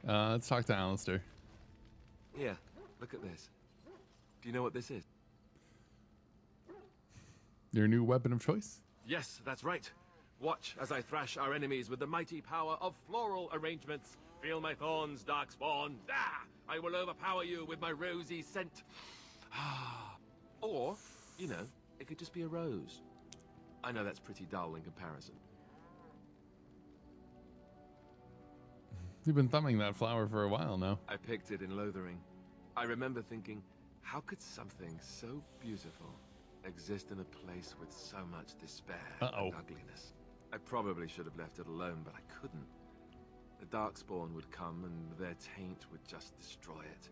Let's talk to Alistair. Here, look at this. Do you know what this is? Your new weapon of choice? Yes, that's right. Watch as I thrash our enemies with the mighty power of floral arrangements. Feel my thorns, Darkspawn. Ah! I will overpower you with my rosy scent. Or, you know, it could just be a rose. I know that's pretty dull in comparison. You've been thumbing that flower for a while now. I picked it in Lothering. I remember thinking, how could something so beautiful exist in a place with so much despair and ugliness? I probably should have left it alone, but I couldn't. The Darkspawn would come and their taint would just destroy it.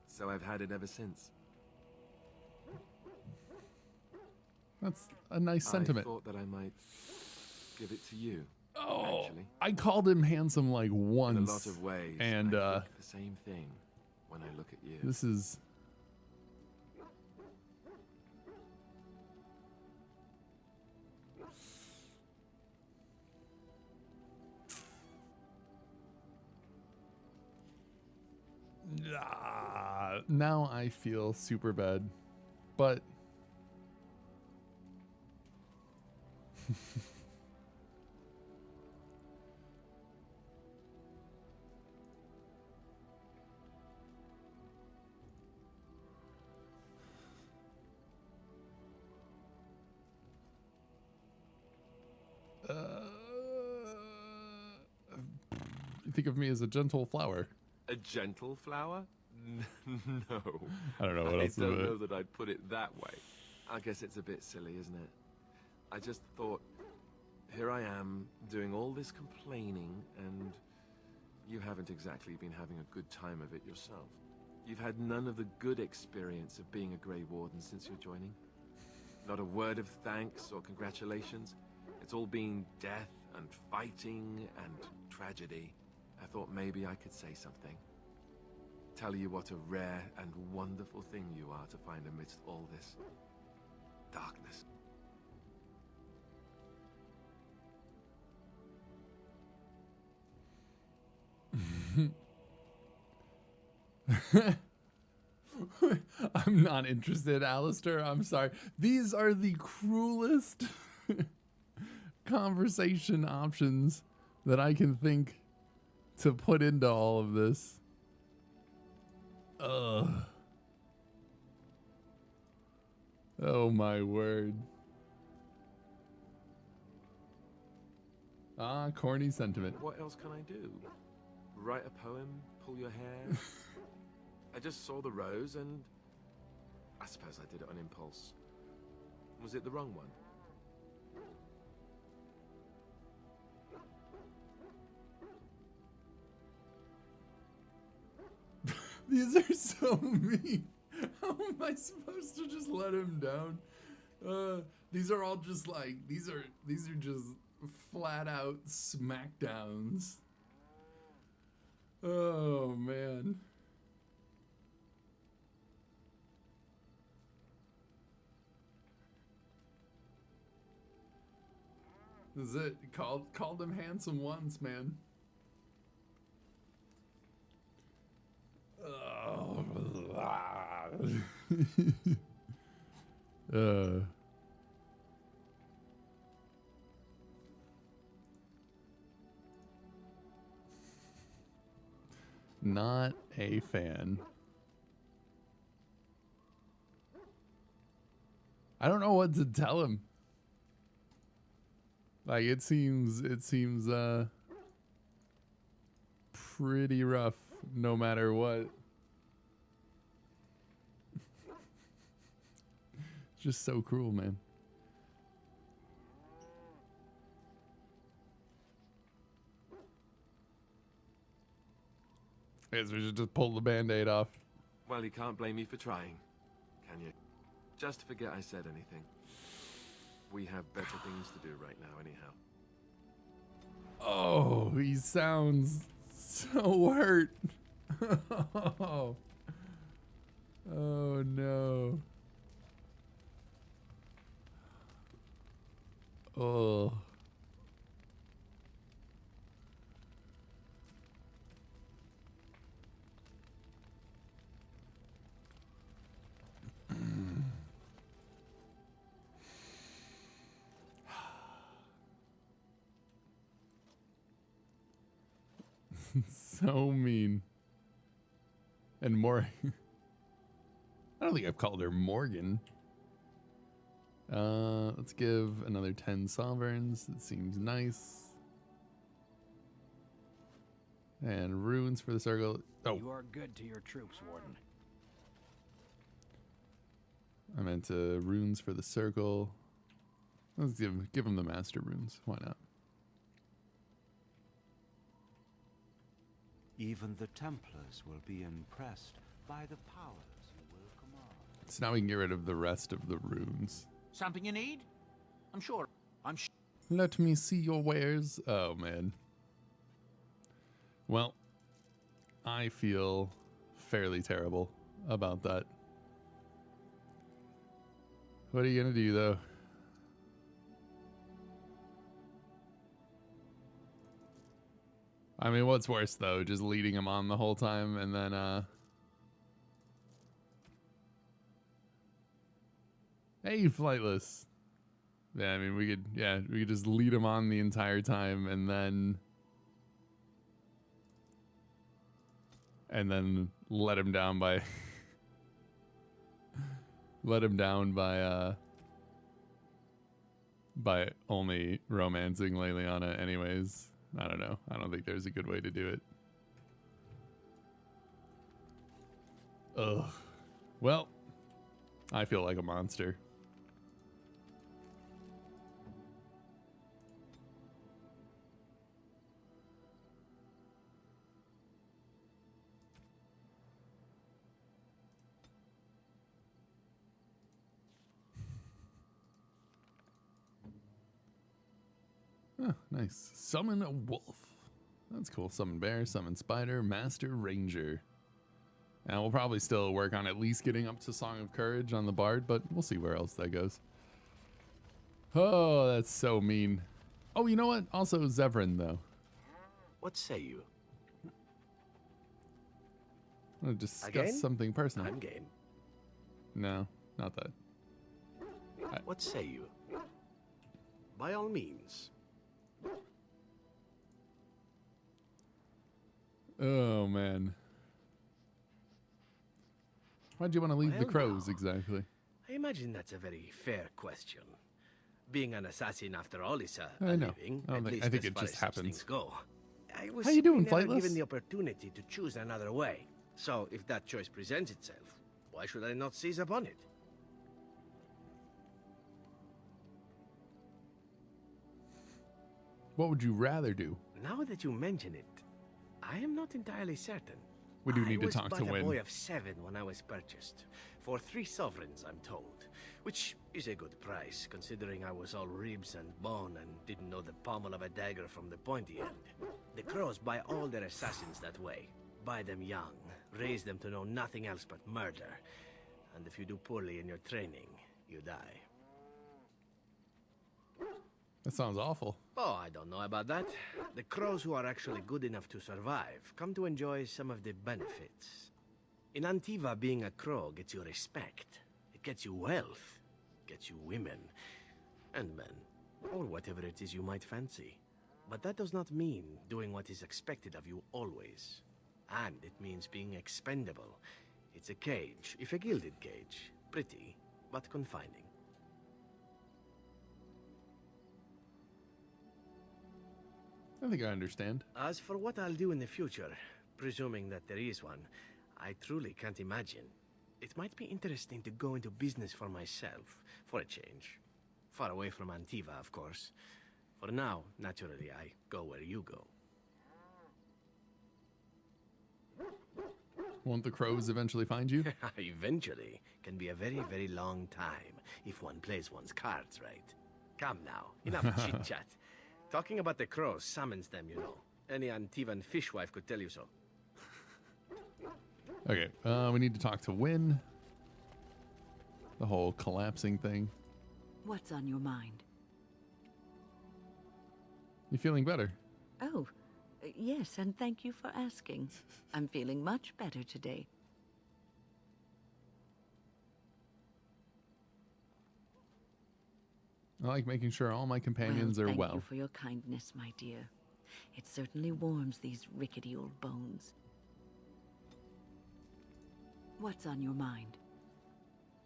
So I've had it ever since. That's a nice sentiment. I thought that I might give it to you. Oh, actually. I called him handsome like once. In a lot of ways, and I think the same thing when I look at you. This is... now I feel super bad, but you think of me as a gentle flower. A gentle flower? No. I don't know what else. I don't know that I'd put it that way. I guess it's a bit silly, isn't it? I just thought, here I am, doing all this complaining, and you haven't exactly been having a good time of it yourself. You've had none of the good experience of being a Grey Warden since your joining. Not a word of thanks or congratulations. It's all been death and fighting and tragedy. I thought maybe I could say something. Tell you what a rare and wonderful thing you are to find amidst all this darkness. I'm not interested, Alistair. I'm sorry. These are the cruelest conversation options that I can think to put into all of this. Ugh. Oh my word. Ah, corny sentiment. What else can I do? Write a poem? Pull your hair? I just saw the rose and I suppose I did it on impulse. Was it the wrong one? These are so mean. How am I supposed to just let him down? These are all just like, these are just flat out smackdowns. Oh man. This is it. Called him handsome once, man. Not a fan. I don't know what to tell him. Like it seems pretty rough no matter what. It's just so cruel, man. I guess we should just pull the band-aid off. Well, you can't blame me for trying, can you? Just forget I said anything. We have better things to do right now anyhow. Oh, he sounds so hurt. Oh no. Oh. So mean. And more. I don't think I've called her Morgan. Let's give another 10 sovereigns. It seems nice. And runes for the circle. Oh, You are good to your troops, Warden. I meant runes for the circle. Let's give them the master runes. Why not? Even the Templars will be impressed by the powers you will command. So now we can get rid of the rest of the runes. Something you need? I'm sure. Let me see your wares. Oh, man. Well, I feel fairly terrible about that. What are you going to do, though? I mean, what's worse, though? Just leading him on the whole time and then, Hey, Flightless. Yeah, I mean, we could just lead him on the entire time and then let him down by by only romancing Leliana anyways. I don't know. I don't think there's a good way to do it. Ugh. Well, I feel like a monster. Oh, nice. Summon a wolf. That's cool. Summon bear, summon spider, master ranger. And we'll probably still work on at least getting up to Song of Courage on the bard, but we'll see where else that goes. Oh, that's so mean. Oh, you know what? Also Zevran, though. What say you? I want to discuss Again? something personal. I'm game. No, not that. What say you? By all means. Oh, man. Why'd you want to leave the Well, crows, now. exactly? I imagine that's a very fair question. Being an assassin, after all, is a I know. living. I don't at think- least I think as it far just as such happens. things go. I was How you doing, never Flightless? given the opportunity to choose another way. So, if that choice presents itself, why should I not seize upon it? What would you rather do? Now that you mention it, I am not entirely certain. We do need to talk I was to but a Wynn. boy of 7 when I was purchased. For 3 sovereigns, I'm told. Which is a good price, considering I was all ribs and bone and didn't know the pommel of a dagger from the pointy end. The crows buy all their assassins that way. Buy them young, raise them to know nothing else but murder. And if you do poorly in your training, you die. That sounds awful. Oh, I don't know about that. The crows who are actually good enough to survive come to enjoy some of the benefits. In Antiva, being a crow gets you respect. It gets you wealth. Gets you women. And men. Or whatever it is you might fancy. But that does not mean doing what is expected of you always. And it means being expendable. It's a cage, if a gilded cage. Pretty, but confining. I think I understand. As for what I'll do in the future, presuming that there is one, I truly can't imagine. It might be interesting to go into business for myself, for a change. Far away from Antiva, of course. For now, naturally, I go where you go. Won't the crows eventually find you? Eventually, can be a very, very long time, if one plays one's cards right. Come now, enough chit-chat. Talking about the crows summons them, you know. Any Antivan fishwife could tell you so. Okay, we need to talk to Wynn. The whole collapsing thing. What's on your mind? You feeling better? Oh, yes, and thank you for asking. I'm feeling much better today. I like making sure all my companions are thank well. you for your kindness, my dear. It certainly warms these rickety old bones. What's on your mind?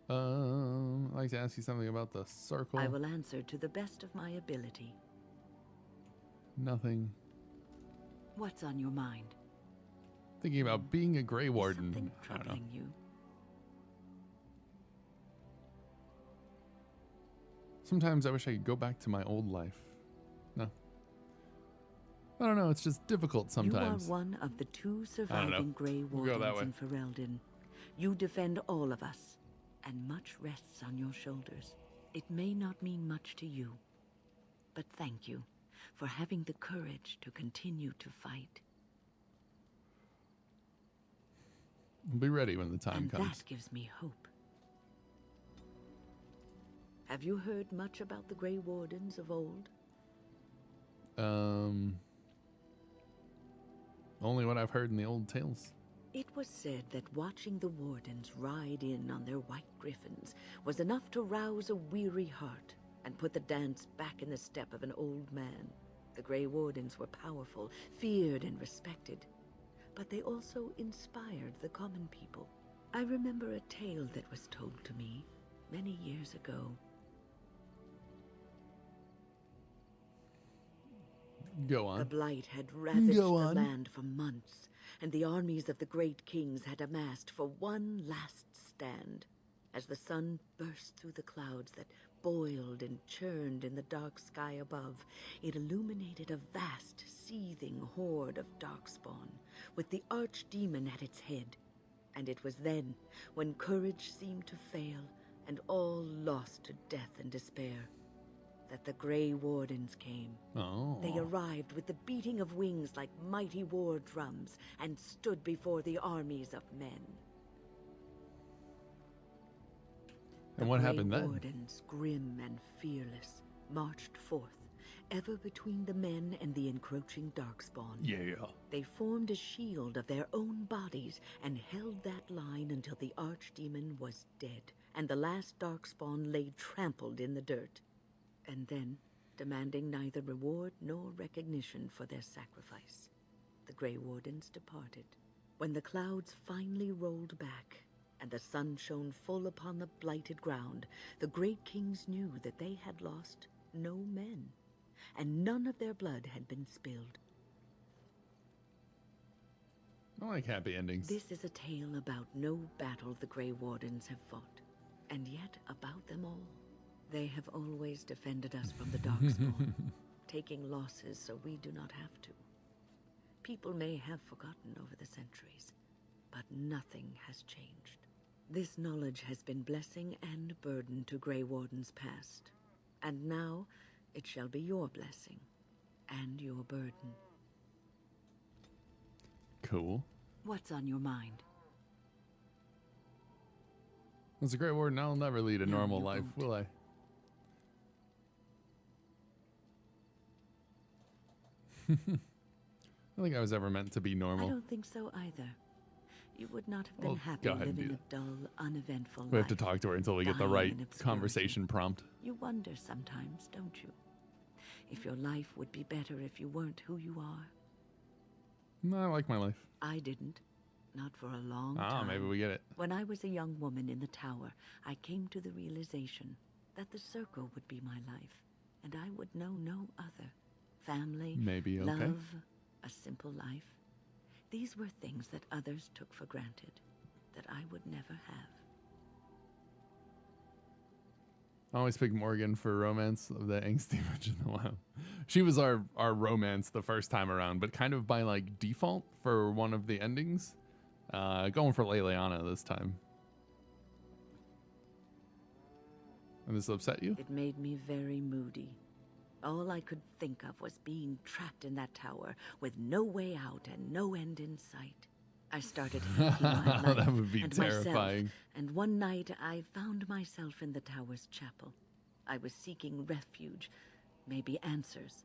I'd like to ask you something about the circle. I will answer to the best of my ability. Nothing. What's on your mind? Thinking about being a Grey Is Warden. something I don't know. troubling you? Sometimes I wish I could go back to my old life. No. I don't know, it's just difficult sometimes. You are one of the 2 know. surviving Grey We'll go that Wardens in Ferelden. You defend all of us, and much rests on your shoulders. It may not mean much to you, but thank you for having the courage to continue to fight. I'll be ready when the time And comes. that gives me hope. Have you heard much about the Grey Wardens of old? Only what I've heard in the old tales. It was said that watching the Wardens ride in on their white griffins was enough to rouse a weary heart and put the dance back in the step of an old man. The Grey Wardens were powerful, feared and respected, but they also inspired the common people. I remember a tale that was told to me many years ago. Go on. The Blight had ravaged the on. land for months, and the armies of the great kings had amassed for one last stand. As the sun burst through the clouds that boiled and churned in the dark sky above, it illuminated a vast, seething horde of darkspawn, with the archdemon at its head. And it was then, when courage seemed to fail, and all lost to death and despair, that the Grey Wardens came. Oh. They arrived with the beating of wings like mighty war drums and stood before the armies of men. And what happened The then? Grey Wardens, grim and fearless, marched forth, ever between the men and the encroaching darkspawn. Yeah. They formed a shield of their own bodies and held that line until the archdemon was dead, and the last darkspawn lay trampled in the dirt. And then, demanding neither reward nor recognition for their sacrifice, the Grey Wardens departed. When the clouds finally rolled back, and the sun shone full upon the blighted ground, the great kings knew that they had lost no men, and none of their blood had been spilled. I like happy endings. This is a tale about no battle the Grey Wardens have fought, and yet about them all. They have always defended us from the Darkspawn, taking losses so we do not have to. People may have forgotten over the centuries, but nothing has changed. This knowledge has been blessing and burden to Grey Wardens past, and now it shall be your blessing and your burden. Cool. What's on your mind? As a Grey Warden, I'll never lead a No, normal you life, won't. will I? I don't think I was ever meant to be I normal. don't think so either. You would not have been Well, happy go ahead and living do a dull, uneventful life. We have to talk to her until we get the dying right in obscurity. conversation prompt. You wonder sometimes, don't you? If your life would be better if you weren't who you are. No, I like my life. I didn't. Not for a long Ah, time. maybe we get it. When I was a young woman in the tower, I came to the realization that the circle would be my life, and I would know no other. Family, Maybe, okay. love, a simple life. These were things that others took for granted, that I would never have. I always pick Morgan for romance of the angsty witch in the wild. She was our romance the first time around, but kind of by like default for one of the endings. Going for Leliana this time. And this upset you? It made me very moody. All I could think of was being trapped in that tower with no way out and no end in sight. I started hating my life That would be and terrifying. myself, and one night I found myself in the tower's chapel. I was seeking refuge, maybe answers.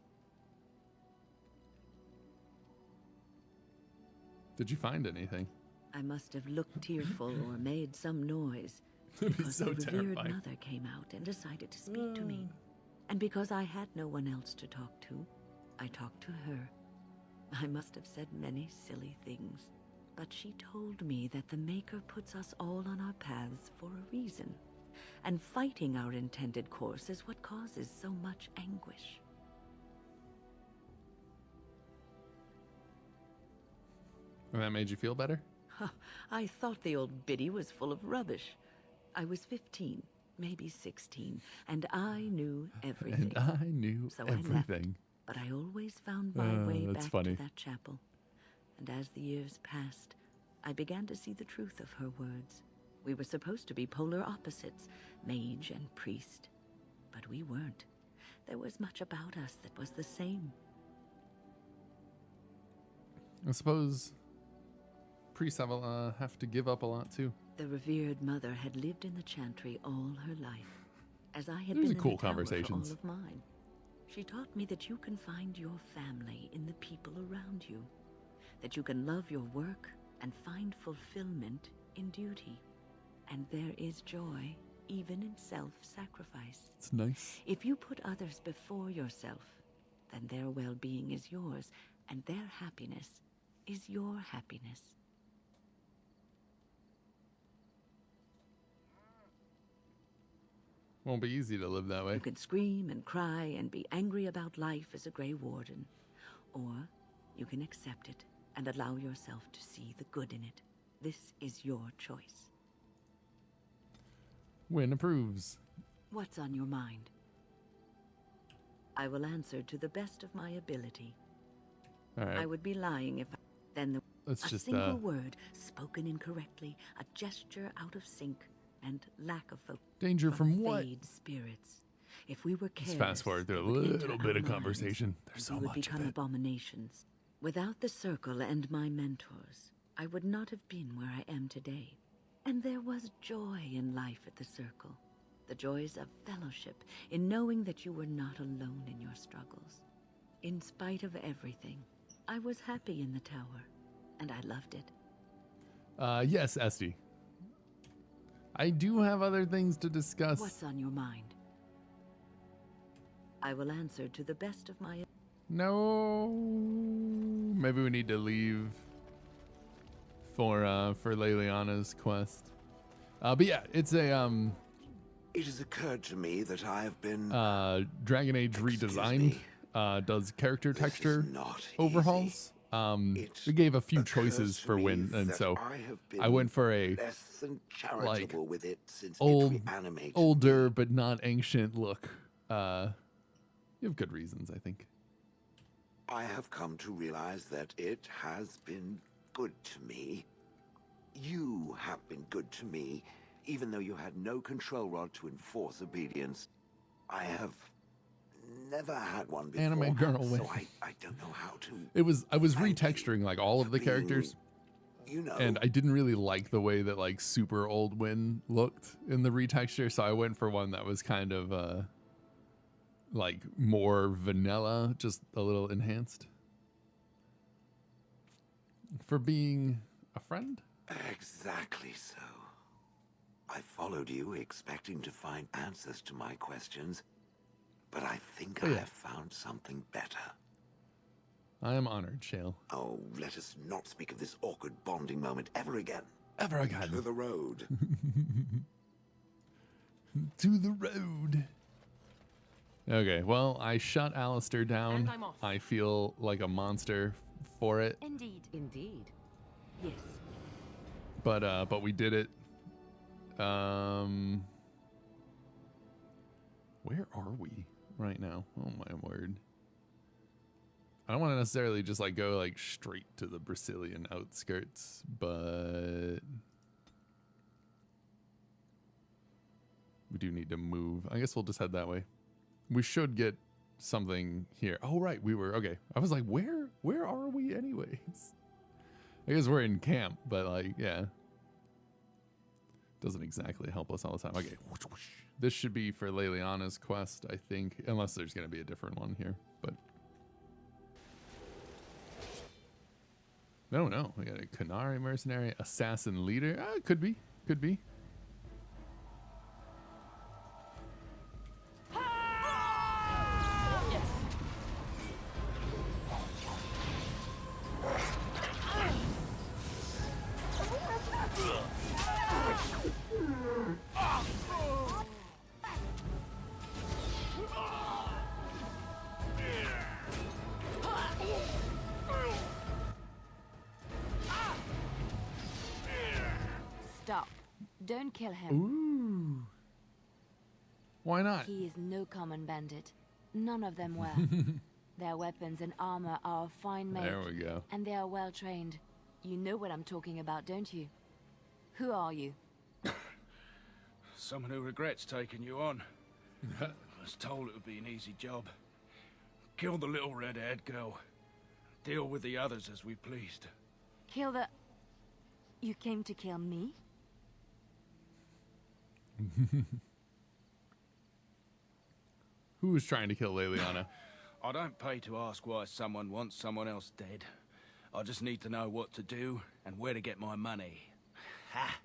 Did you find anything? I must have looked tearful or made some noise. That'd be because so the revered terrifying. mother came out and decided to speak to me. And because I had no one else to talk to, I talked to her. I must have said many silly things. But she told me that the Maker puts us all on our paths for a reason. And fighting our intended course is what causes so much anguish. And that made you feel better? I thought the old biddy was full of rubbish. I was 15, maybe 16, and I knew everything. And I knew So I left. everything. But I always found my way that's back funny. to that chapel. And as the years passed, I began to see the truth of her words. We were supposed to be polar opposites, mage and priest. But we weren't. There was much about us that was the same. I suppose priests have to give up a lot too. The revered mother had lived in the chantry all her life, as I had Those been are cool in the tower for conversations. all of mine. She taught me that you can find your family in the people around you, that you can love your work and find fulfillment in duty. And there is joy even in self-sacrifice. It's nice. If you put others before yourself, then their well-being is yours, and their happiness is your happiness. Won't be easy to live that way. You can scream and cry and be angry about life as a Grey Warden, or you can accept it and allow yourself to see the good in it. This is your choice. Win approves. What's on your mind? I will answer to the best of my ability. All right. I would be lying if then the Let's a just single word spoken incorrectly, a gesture out of sync, and lack of focus. danger from what? Fade spirits. If we were careless, Let's fast forward through a they would enter little our bit of minds, conversation. There's and so we would much become of it. abominations. Without the circle and my mentors, I would not have been where I am today. And there was joy in life at the circle. The joys of fellowship, in knowing that you were not alone in your struggles. In spite of everything, I was happy in the tower, and I loved it. Yes, Esty. I do have other things to discuss. What's on your mind? I will answer to the best of my... No. Maybe we need to leave for Leliana's quest. But yeah, it's a It has occurred to me that I have been Dragon Age Excuse redesigned. me. Does character This is texture not overhauls. It We gave a few occurs choices to for me Win, and that so I have I been went for a less than charitable with it since old, it reanimated older me. but not ancient look. You have good reasons, I think. I have come to realize that it has been good to me. You have been good to me, even though you had no control rod to enforce obedience. I have never had one before, Anime girl so Win. I don't know how to. I was Thank you retexturing like all of for the being, characters, You know, and I didn't really like the way that like super old Win looked in the retexture, so I went for one that was kind of like more vanilla, just a little enhanced. For being a friend? Exactly so. I followed you, expecting to find answers to my questions, but I think Oh, I yeah. have found something better. I am honored, Shale. Oh, let us not speak of this awkward bonding moment ever again. Ever again. To the road. To the road. Okay, well, I shut Alistair down. And I'm off. I feel like a monster for it, Indeed. Indeed. Yes. but we did it. Where are we right now? Oh my word. I don't want to necessarily just like go like straight to the Brazilian outskirts, but we do need to move. I guess we'll just head that way. We should get something here. Oh right, we were okay. I was like, where are we anyways? I guess we're in camp, but like, yeah. Doesn't exactly help us all the time. Okay. This should be for Leliana's quest, I think, unless there's going to be a different one here, but no. We got a Qunari mercenary, assassin leader. Could be. Yes. Don't kill him. Ooh. Why not? He is no common bandit. None of them were. Their weapons and armor are of fine make. There we go. And they are well trained. You know what I'm talking about, don't you? Who are you? Someone who regrets taking you on. I was told it would be an easy job. Kill the little red-haired girl. Deal with the others as we pleased. Kill the... You came to kill me? Who was trying to kill Leliana? I don't pay to ask why someone wants someone else dead. I just need to know what to do and where to get my money. Ha!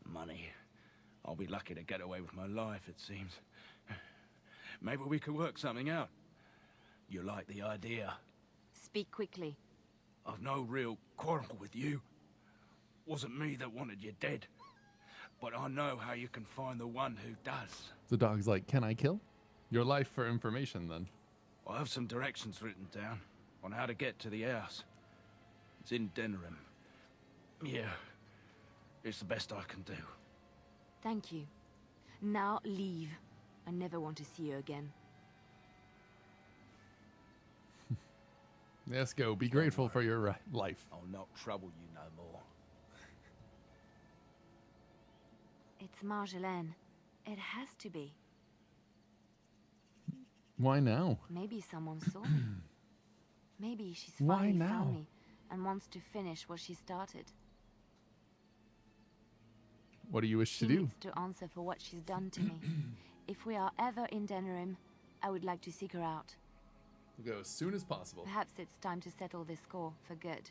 Money. I'll be lucky to get away with my life, it seems. Maybe we could work something out. You like the idea? Speak quickly. I've no real quarrel with you. Wasn't me that wanted you dead. But I know how you can find the one who does. The dog's like, can I kill? Your life for information, then. I have some directions written down on how to get to the house. It's in Denerim. Yeah, it's the best I can do. Thank you. Now leave. I never want to see you again. Yes, go. Be grateful for your life. I'll not trouble you no more. It's Marjolaine. It has to be. Why now? Maybe someone saw me. Maybe she's Why finally now? found me and wants to finish what she started. What do you wish She to do? needs to answer for what she's done to me. If we are ever in Denerim, I would like to seek her out. We'll go as soon as possible. Perhaps it's time to settle this score for good.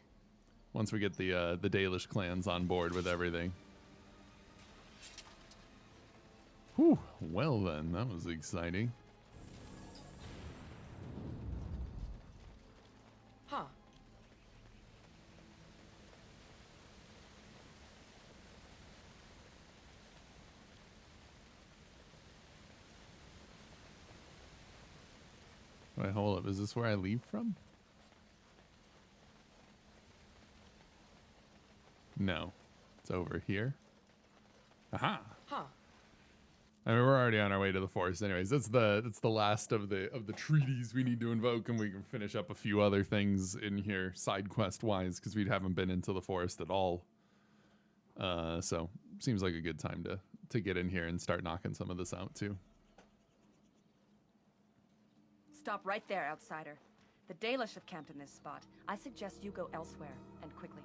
Once we get the Dalish clans on board with everything. Whew. Well then, that was exciting. Huh. Wait, hold up. Is this where I leave from? No. It's over here. Aha. Huh. I mean, we're already on our way to the forest anyways. That's the last of the treaties we need to invoke, and we can finish up a few other things in here side quest wise, because we haven't been into the forest at all. So seems like a good time to get in here and start knocking some of this out too. Stop right there, outsider. The Dalish have camped in this spot. I suggest you go elsewhere, and quickly.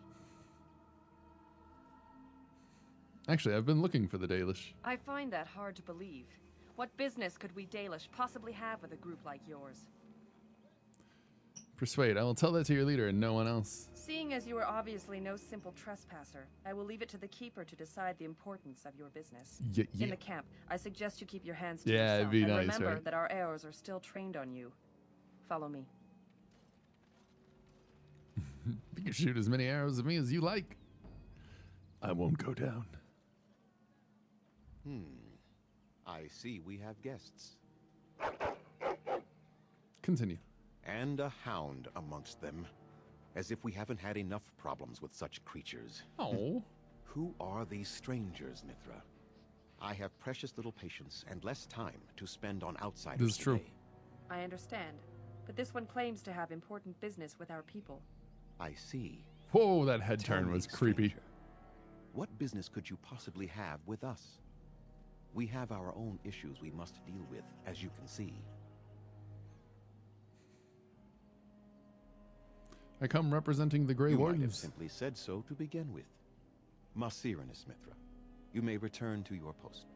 Actually, I've been looking for the Dalish. I find that hard to believe. What business could we Dalish possibly have with a group like yours? Persuade. I will tell that to your leader and no one else. Seeing as you are obviously no simple trespasser, I will leave it to the Keeper to decide the importance of your business. Yeah. In the camp, I suggest you keep your hands to Yeah, it'd yourself, be and nice, remember right? that our arrows are still trained on you. Follow me. You can shoot as many arrows at me as you like. I won't go down. I see we have guests. Continue. And a hound amongst them. As if we haven't had enough problems with such creatures. Oh. Who are these strangers, Mithra? I have precious little patience and less time to spend on outsiders This is true. today. I understand, but this one claims to have important business with our people. I see. Whoa, that head Tell turn me, was creepy. stranger, what business could you possibly have with us? We have our own issues we must deal with, as you can see. I come representing the Grey You might have Wardens. simply said so to begin with. Masirinus, Mithra. You may return to your post.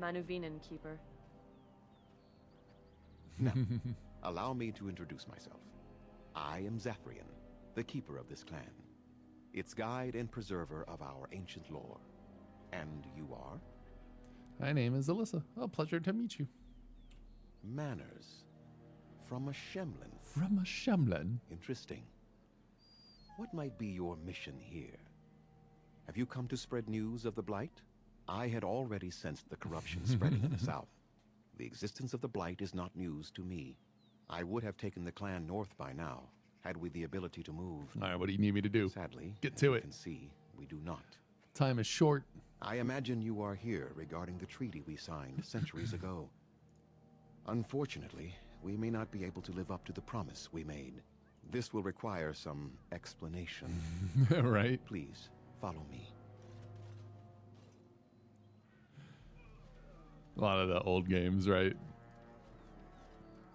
Manuvinen, Keeper. Now, allow me to introduce myself. I am Zathrian, the keeper of this clan. Its guide and preserver of our ancient lore. And you are? My name is Alyssa. A pleasure to meet you. Manners. From a Shemlin. From a Shemlin. Interesting. What might be your mission here? Have you come to spread news of the Blight? I had already sensed the corruption spreading in the south. The existence of the Blight is not news to me. I would have taken the clan north by now, had we the ability to move. All right, what do you need me to do? Sadly, Get as to you it. can see, we do not. Time is short. I imagine you are here regarding the treaty we signed centuries ago. Unfortunately, we may not be able to live up to the promise we made. This will require some explanation. Right? Please, follow me. A lot of the old games, right?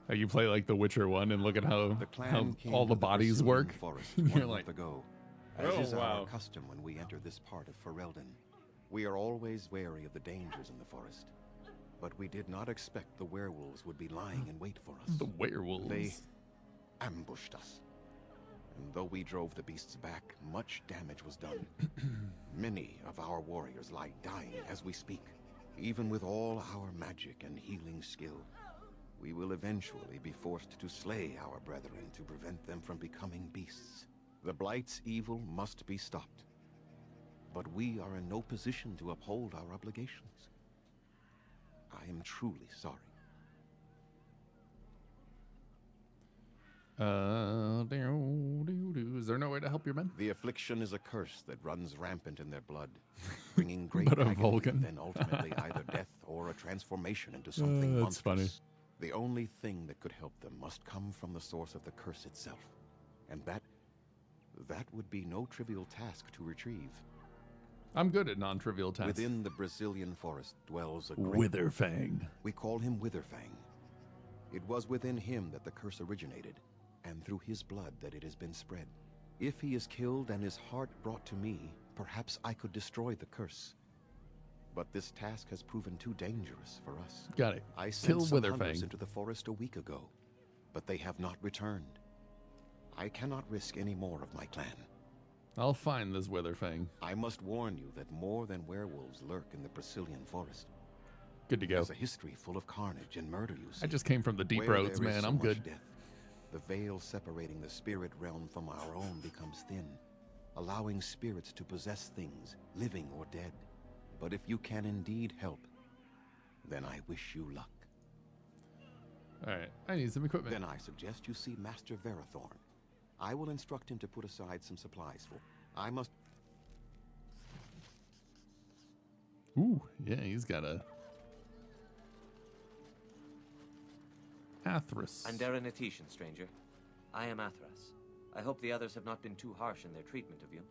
Like you play like The Witcher 1 and look at how The clan came all to the bodies Brazilian work. Forest You're one like, month ago, oh, as is wow. our custom when we enter this part of Ferelden. We are always wary of the dangers in the forest, but we did not expect the werewolves would be lying in wait for us. The werewolves. They ambushed us. And though we drove the beasts back, much damage was done. Many of our warriors lie dying as we speak. Even with all our magic and healing skill, we will eventually be forced to slay our brethren to prevent them from becoming beasts. The Blight's evil must be stopped. But we are in no position to uphold our obligations. I am truly sorry. Is there no way to help your men? The affliction is a curse that runs rampant in their blood, bringing great But a agony Vulcan. and then ultimately either death or a transformation into something That's monstrous. funny. The only thing that could help them must come from the source of the curse itself. And that would be no trivial task to retrieve. I'm good at non-trivial tasks. Within the Brazilian forest dwells a great Witherfang. We call him Witherfang. It was within him that the curse originated, and through his blood that it has been spread. If he is killed and his heart brought to me, perhaps I could destroy the curse. But this task has proven too dangerous for us. Got it. I Kill sent some hunters Witherfang. into the forest a week ago, but they have not returned. I cannot risk any more of my clan. I'll find this Witherfang. I must warn you that more than werewolves lurk in the Brazilian forest. Good to go. There's a history full of carnage and murder, you see. I just came from the deep Where roads, there is man. so I'm much good. Death, the veil separating the spirit realm from our own becomes thin, allowing spirits to possess things, living or dead. But if you can indeed help, then I wish you luck. Alright, I need some equipment. Then I suggest you see Master Verathorn. I will instruct him to put aside some supplies for... I must... Ooh, yeah, he's got a... Athras. Andera Natetian, stranger. I am Athras. I hope the others have not been too harsh in their treatment of you.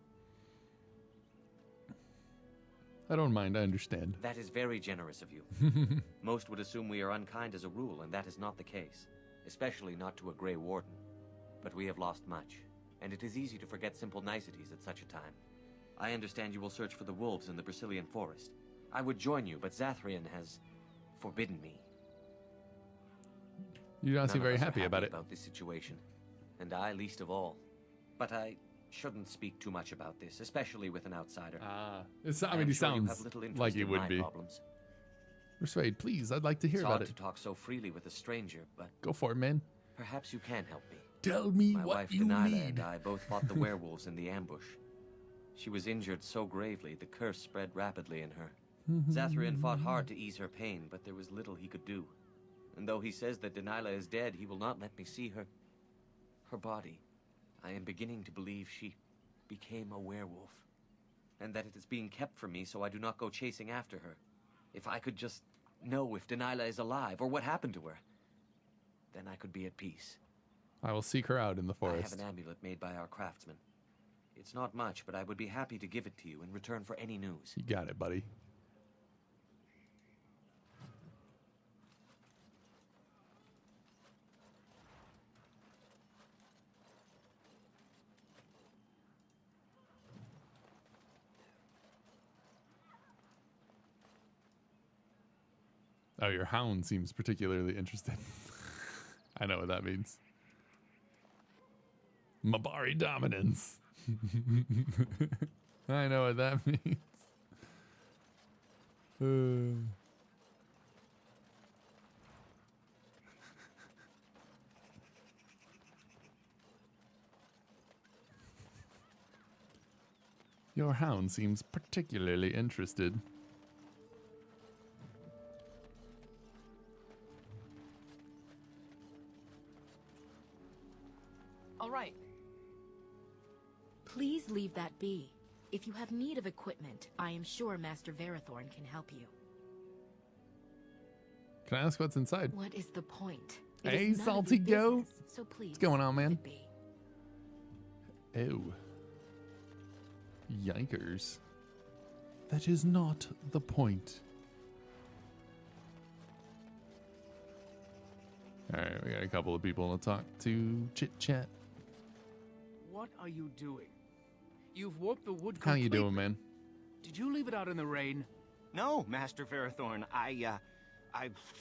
I don't mind, I understand. That is very generous of you. Most would assume we are unkind as a rule, and that is not the case. Especially not to a Grey Warden. But we have lost much, and it is easy to forget simple niceties at such a time. I understand you will search for the wolves in the Brazilian forest. I would join you, but Zathrian has forbidden me. You don't seem None of very us are happy about it. about this situation, and I least of all. But I shouldn't speak too much about this, especially with an outsider. I I'm mean, he sure you sounds have little interest like he in would my be. Problems. Persuade, please. I'd like to hear It's about odd it. to talk so freely with a stranger, but Go for it, man. perhaps you can help me. Tell me My what wife you Delilah need. and I both fought the werewolves in the ambush. She was injured so gravely, the curse spread rapidly in her. Zathrian fought hard to ease her pain, but there was little he could do. And though he says that Delilah is dead, he will not let me see her body. I am beginning to believe she became a werewolf, and that it is being kept from me so I do not go chasing after her. If I could just know if Delilah is alive, or what happened to her, then I could be at peace. I will seek her out in the I have forest. an amulet made by our craftsman. It's not much, but I would be happy to give it to you in return for any news. You got it, buddy. Oh, your hound seems particularly interested. I know what that means. Mabari dominance. I know what that means. Your hound seems particularly interested. All right. Please leave that be. If you have need of equipment, I am sure Master Verathorn can help you. Can I ask what's inside? What is the point? It Hey, is none of Salty your Goat. business, so please. What's going on, man? leave it be. Ew. Yikers. That is not the point. Alright, we got a couple of people to talk to. Chit chat. What are you doing? You've warped the wood How you completely. doing, man? Did you leave it out in the rain? No, Master Verathorn. I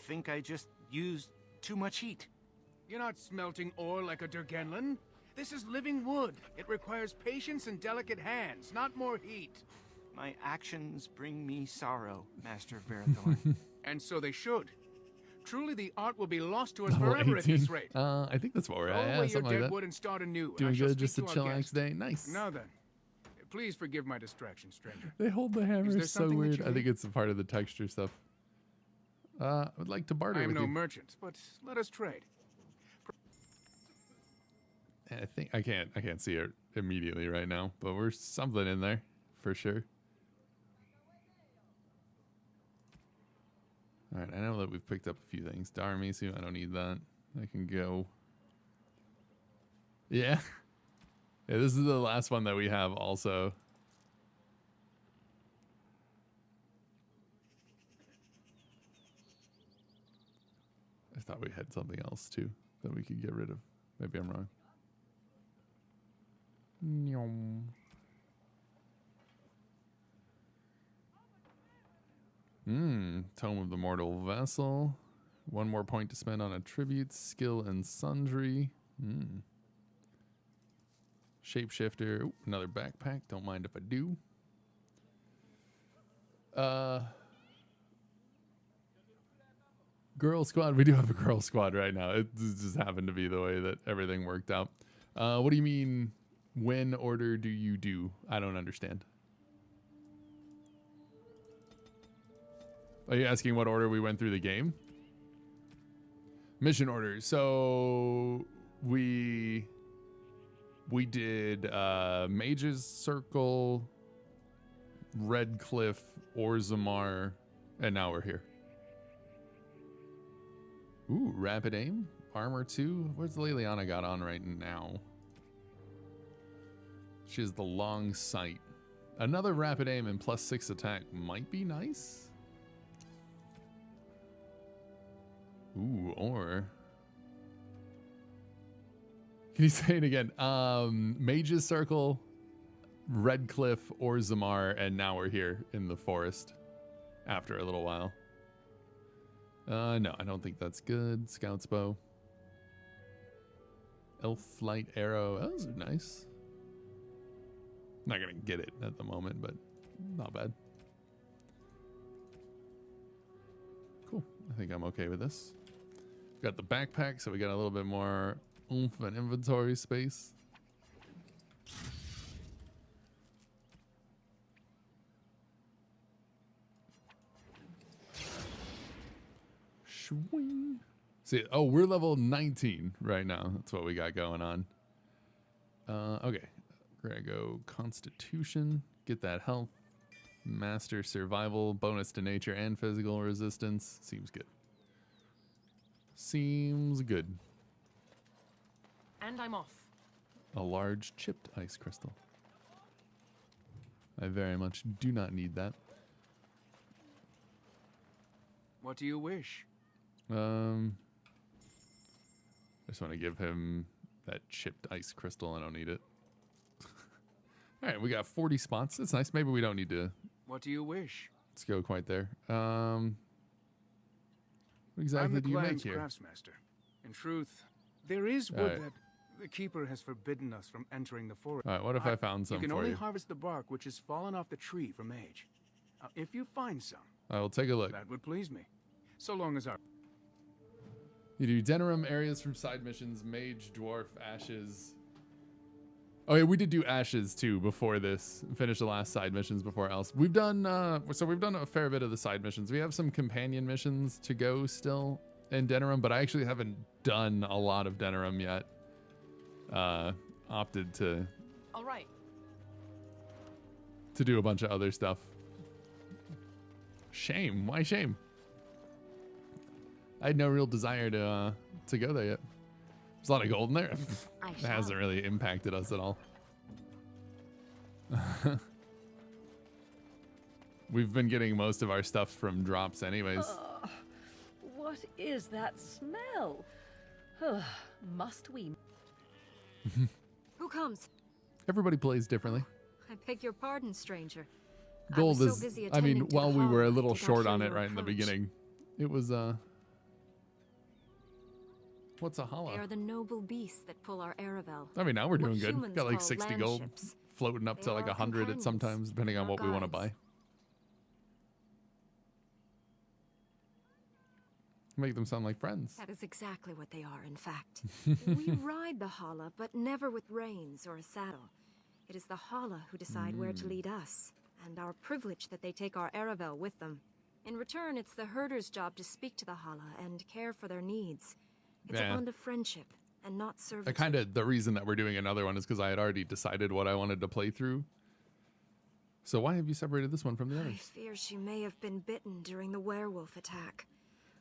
think I just used too much heat. You're not smelting ore like a Durgenlin. This is living wood. It requires patience and delicate hands, not more heat. My actions bring me sorrow, Master Verathorn. And so they should. Truly, the art will be lost to us Level forever at 18. this rate. I think that's what we're Throw at. away Yeah, your something dead like that. wood and start anew. and Doing I shall good, just a speak to our chillax guest. day. Nice. Now then, please forgive my distraction, stranger. They hold the Is hammer there so something that weird. you I think need? it's a part of the texture stuff. I would like to barter I am with no you. merchant, but let us trade. I think I can't see it immediately right now, but we're something in there for sure. All right, I know that we've picked up a few things. Darmisu, I don't need that. I can go. Yeah. Yeah, this is the last one that we have also. I thought we had something else too that we could get rid of. Maybe I'm wrong. Nyom. Tome of the Mortal Vessel. One more point to spend on attributes, skill, and sundry. Shapeshifter. Ooh, another backpack. Don't mind if I do. Girl squad. We do have a girl squad right now. It just happened to be the way that everything worked out. What do you mean? When order do you do? I don't understand. Are you asking what order we went through the game? Mission order. So we did Mage's Circle, Redcliffe, Orzammar, and now we're here. Ooh, Rapid Aim, Armor 2. Where's Leliana got on right now? She has the long sight. Another Rapid Aim and +6 attack might be nice. Ooh, or... Can you say it again? Mage's Circle, Redcliffe, Orzammar, and now we're here in the forest after a little while. No, I don't think that's good. Scout's Bow. Elf Flight Arrow. Those are nice. Not going to get it at the moment, but not bad. Cool. I think I'm okay with this. Got the backpack, so we got a little bit more oomph and inventory space. Swing. See, oh, we're level 19 right now. That's what we got going on. Okay. Grego Constitution. Get that health. Master Survival. Bonus to nature and physical resistance. Seems good. Seems good. And I'm off. A large chipped ice crystal. I very much do not need that. What do you wish? I just want to give him that chipped ice crystal. I don't need it. All right, we got 40 spots. That's nice. Maybe we don't need to. What do you wish? Let's go quite there. What exactly do you make here? Craftsmaster. In truth, there is wood right. that the keeper has forbidden us from entering the forest. All right, what if I found some You can for only you? harvest the bark which has fallen off the tree from age. Now, if you find some, I will take a look. that would please me. So long as our... You do Denerim areas from side missions, Mage, Dwarf, Ashes. Oh yeah, we did do Ashes too before this. Finish the last side missions before else. We've done so we've done a fair bit of the side missions. We have some companion missions to go still in Denerim, but I actually haven't done a lot of Denerim yet. Opted to All right. to do a bunch of other stuff. Shame. Why shame? I had no real desire to go there yet. There's a lot of gold in there. It hasn't really impacted us at all. We've been getting most of our stuff from drops anyways. What is that smell? Must we? Who comes? Everybody plays differently. I beg your pardon, stranger. Gold I was is, so busy I mean, attending to while the we were a hall, little I did not short hear on it your right in the approach. beginning, it was, what's a holla? They are the noble beasts that pull our Aravel. I mean, now we're What doing good. humans Got like call 60 land gold, ships. floating up They to are like our 100 at companions, sometimes, depending on our what we want to buy. guides. Make them sound like friends. That is exactly what they are, in fact. We ride the Hala, but never with reins or a saddle. It is the Hala who decide where to lead us, and our privilege that they take our Aravel with them. In return, it's the herder's job to speak to the Hala and care for their needs. It's Yeah. a bond of friendship, and not servitude. The reason that we're doing another one is because I had already decided what I wanted to play through. So why have you separated this one from the I others? fear she may have been bitten during the werewolf attack.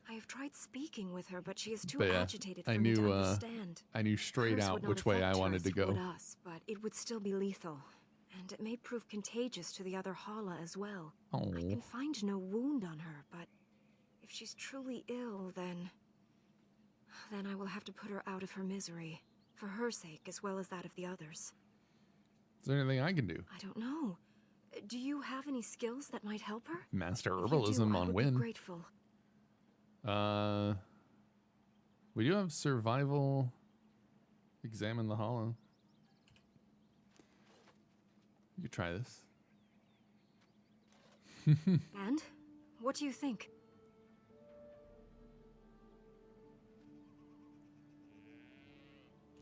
I have tried speaking with her, but she is too But yeah, agitated for I me knew, to understand. I knew straight Curse out would not which way I affect her wanted as to it go. would us, but it would still be lethal, and it may prove contagious to the other Hala as well. I Oh, can find no wound on her, but if she's truly ill, then I will have to put her out of her misery, for her sake as well as that of the others. is there anything I can do? I don't know. Do you have any skills that might help her? Master If you do, herbalism I on would be Win. grateful. We do have survival. Examine the hollow. You could try this. And what do you think?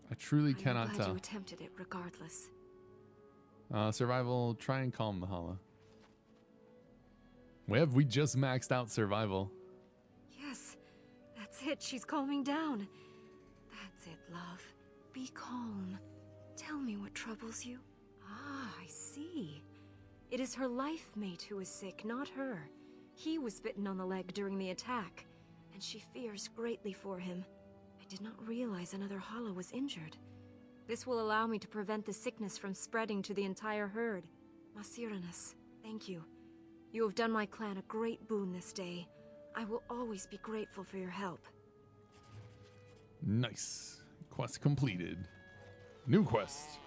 I truly I'm cannot glad tell. you attempted it regardless. Survival, try and calm the hollow. We just maxed out survival. Yes, that's it. She's calming down. That's it, love. Be calm. Tell me what troubles you. Ah, I see. It is her life mate who is sick, not her. He was bitten on the leg during the attack, and she fears greatly for him. I did not realize another Hala was injured. This will allow me to prevent the sickness from spreading to the entire herd. Masiranus, thank you. You have done my clan a great boon this day. I will always be grateful for your help. Nice. Quest completed. New quest.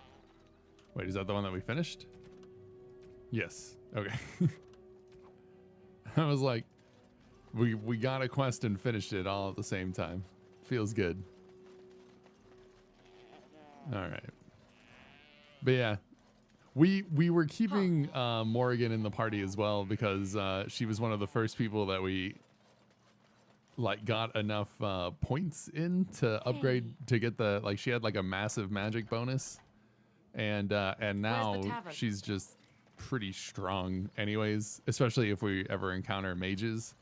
Wait, is that the one that we finished? Yes. Okay. I was like, we got a quest and finished it all at the same time. Feels good. All right. But yeah, we were keeping Morrigan in the party as well because she was one of the first people that we got enough points in to upgrade to get the she had like a massive magic bonus, and now she's just pretty strong anyways, especially if we ever encounter mages,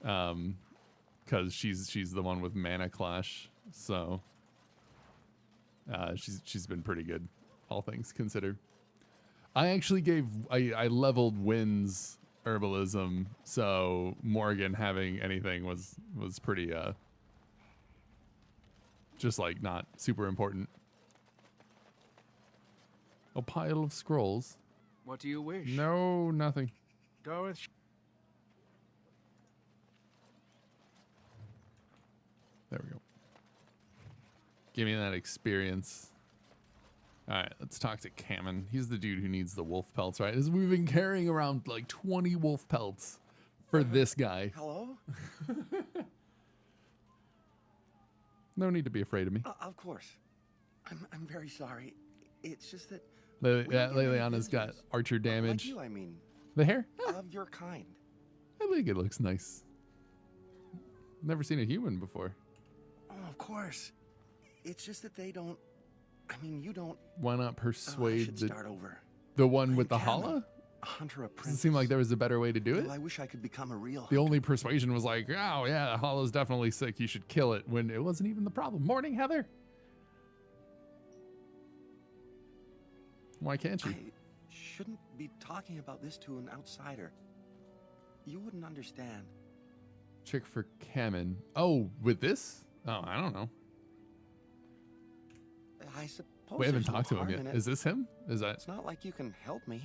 because she's the one with mana clash, so she's been pretty good, all things considered. I actually I leveled Wynn's herbalism, so Morgan having anything was pretty just like not super important. A pile of scrolls. What do you wish? No, nothing. Goeth. There we go. Give me that experience. All right, let's talk to Cammon. He's the dude who needs the wolf pelts, right? We've been carrying around like 20 wolf pelts for this guy. Hello? No need to be afraid of me. Of course. I'm very sorry. It's just that... Liliana's got archer damage. Like you, I mean. The hair? Of your kind. I think it looks nice. Never seen a human before. Oh, of course. It's just that they don't... I mean, you don't... Why not I persuade should start over. the one with the holla? A hunter apprentice. Doesn't seem like there was a better way to do it. Well, I wish I could become a real The only persuasion was like, oh yeah, Hollow's definitely sick. You should kill it, when it wasn't even the problem. Morning, Heather. Why can't you? shouldn't be talking about this to an outsider. You wouldn't understand. Chick for Kamen. Oh, with this? Oh, I don't know. I suppose We haven't there's no talked to him harm yet. in it. Is this him? Is that? It's not like you can help me.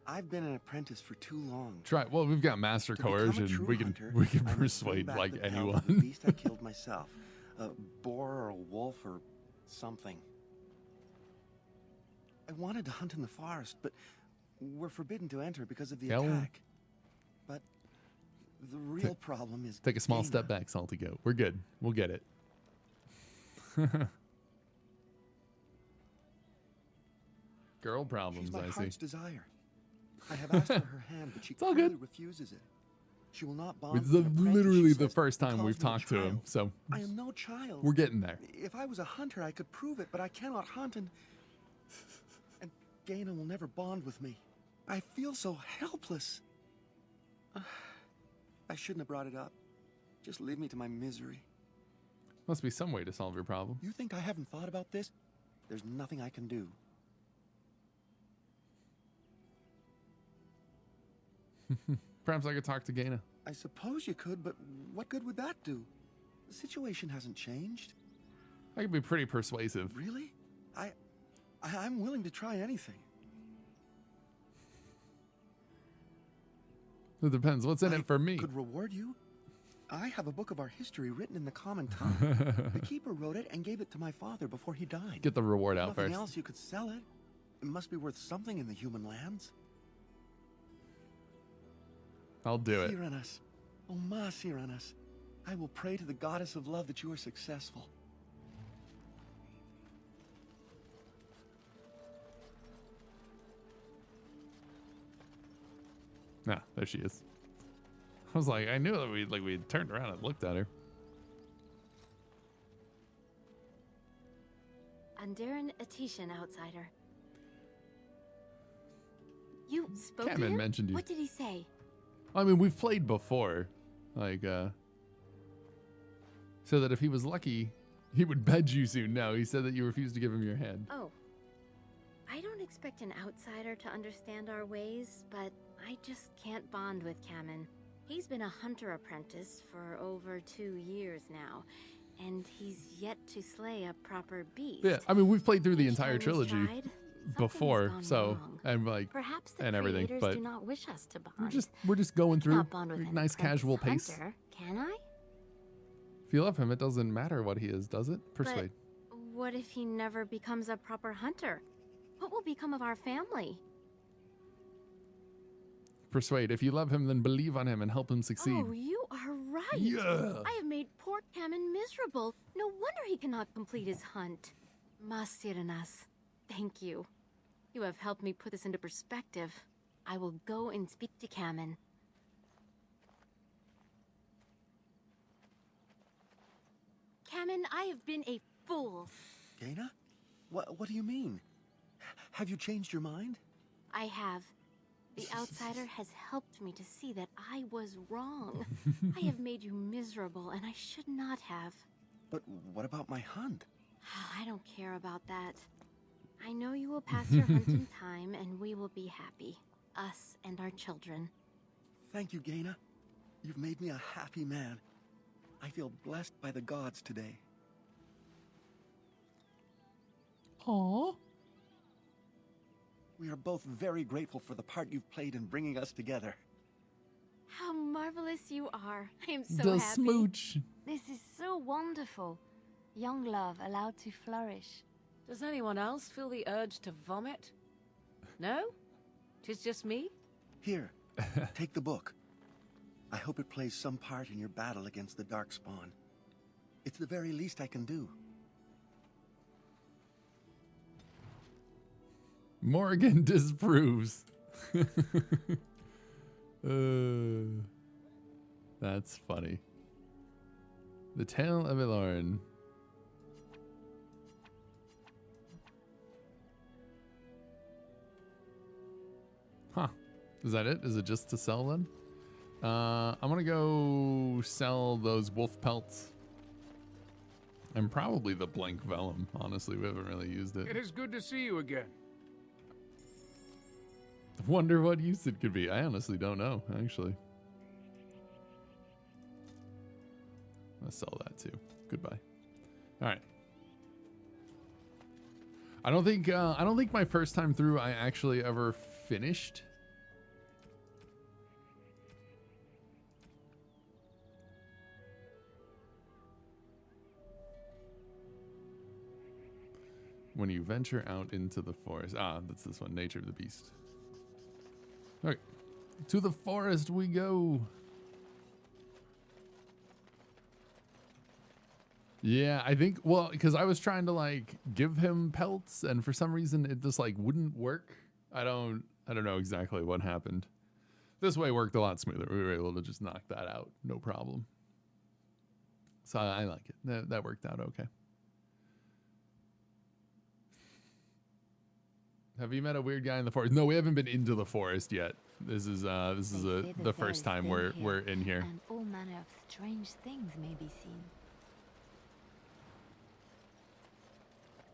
I've been an apprentice for too long. Try. Well, we've got master To become a coercion. true We can hunter, we can I must bring persuade back like the pelt of anyone. the beast I killed myself. A boar or a wolf or something. I wanted to hunt in the forest, but we're forbidden to enter because of the Hell. attack. But the real problem is Take a small Dana. step back, Salty Goat. We're good. We'll get it. Girl problems, She's my I see. heart's desire. I have asked for her hand, but she all clearly good. refuses it. She will not bond It's with an apprentice, literally she the says, first time calls we've me a talked to him, child. so I am no child. we're getting there. If I was a hunter, I could prove it, but I cannot hunt, and Gaina will never bond with me. I feel so helpless. I shouldn't have brought it up. Just leave me to my misery. Must be some way to solve your problem. You think I haven't thought about this? There's nothing I can do. Perhaps I could talk to Gaina. I suppose you could, but what good would that do? The situation hasn't changed. I could be pretty persuasive. Really? I'm willing to try anything. It depends. What's in it for me? Could reward you. I have a book of our history written in the common tongue. The keeper wrote it and gave it to my father before he died. Get the reward out Nothing first. else, you could sell it. It must be worth something in the human lands. I'll do it. Cyranus, oh ma Cyranus, I will pray to the goddess of love that you are successful. Nah, there she is. I was like, I knew that we turned around and looked at her. Andaran Atishan, outsider. You spoke to Kamen him? mentioned you. What did he say? I mean, we've played before. Like, so that if he was lucky, he would bed you soon. No, he said that you refused to give him your hand. Oh. I don't expect an outsider to understand our ways, but I just can't bond with Kamen. He's been a hunter apprentice for over 2 years now, and he's yet to slay a proper beast. Yeah, I mean, we've played through the entire Time he's trilogy tried, before, gone so wrong. and like Perhaps the and everything, creators but do not wish us to bond. we're just going through Not bond with an nice casual apprentice pace. hunter, can I? If you love him, it doesn't matter what he is, does it? Persuade. But what if he never becomes a proper hunter? What will become of our family? Persuade. If you love him, then believe on him and help him succeed. Oh, you are right. Yeah. I have made poor Kamen miserable. No wonder he cannot complete his hunt. Masiranas, thank you. You have helped me put this into perspective. I will go and speak to Kamen. Kamen, I have been a fool. Gaina? What do you mean? Have you changed your mind? I have. The outsider has helped me to see that I was wrong. I have made you miserable, and I should not have. But what about my hunt? I don't care about that. I know you will pass your hunt in time, and we will be happy. Us and our children. Thank you, Gaina. You've made me a happy man. I feel blessed by the gods today. Aww. We are both very grateful for the part you've played in bringing us together. How marvelous you are. I am so The happy. smooch. This is so wonderful. Young love allowed to flourish. Does anyone else feel the urge to vomit? No? 'Tis just me? Here, take the book. I hope it plays some part in your battle against the Darkspawn. It's the very least I can do. Morgan disapproves. That's funny. The Tale of Elorin. Huh. Is that it? Is it just to sell then? I'm gonna go sell those wolf pelts. And probably the blank vellum. Honestly, we haven't really used it. It is good to see you again. Wonder what use it could be. I honestly don't know, actually. Let's sell that too. Goodbye. All right. I don't think my first time through I actually ever finished. When you venture out into the forest. Ah, that's this one, Nature of the Beast. All right. To the forest we go. Yeah, I think, well, because I was trying to like give him pelts and for some reason it just like wouldn't work. I don't know exactly what happened. This way worked a lot smoother. We were able to just knock that out. No problem. So I like it. That worked out okay. Have you met a weird guy in the forest? No, we haven't been into the forest yet. This is the first time we're in here. And all manner of strange things may be seen.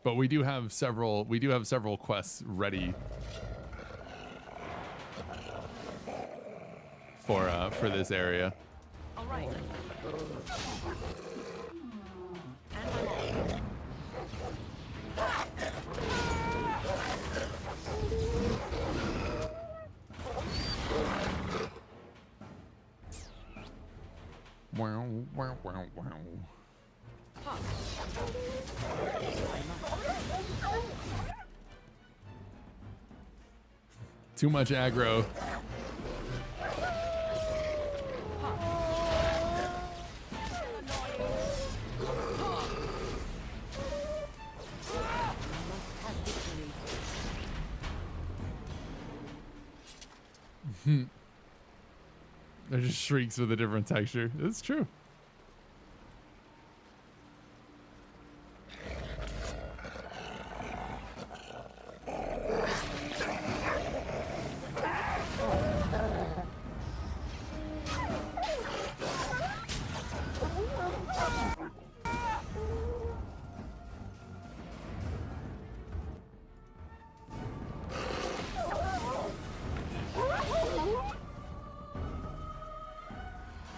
But we do have several quests ready for this area. All right. Wow, wow, wow, wow. Too much aggro. They're just shrieks with a different texture. It's true.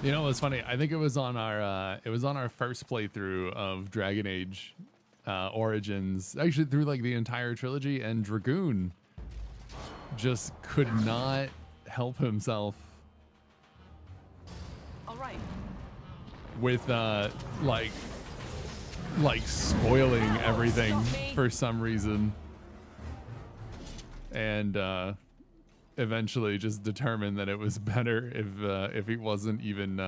You know what's funny? I think it was on our first playthrough of Dragon Age Origins, actually through like the entire trilogy, and Dragoon just could not help himself with like spoiling everything for some reason, and eventually just determined that it was better if he wasn't even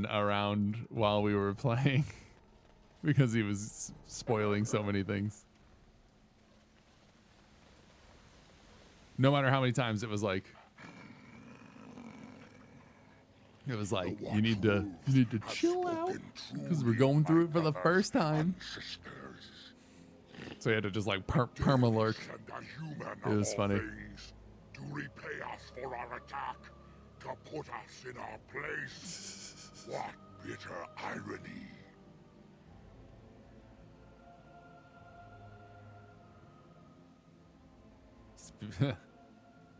around while we were playing because he was spoiling so many things. No matter how many times it was like you need to chill out because we're going through it for the first time. So he had to just like perma-lurk. It was funny. To repay us for our attack, to put us in our place. What bitter irony.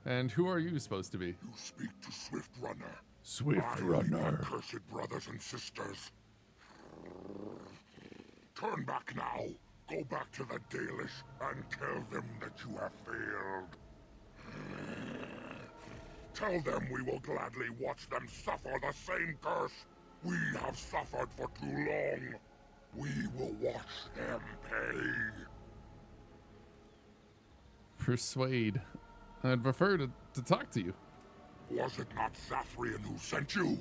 And who are you supposed to be? You speak to Swift Runner. Swift Runner. Cursed brothers and sisters. Turn back now. Go back to the Dalish and tell them that you have failed. Tell them we will gladly watch them suffer the same curse we have suffered for too long. We will watch them pay. Persuade. I'd prefer to talk to you. Was it not Zathrian who sent you?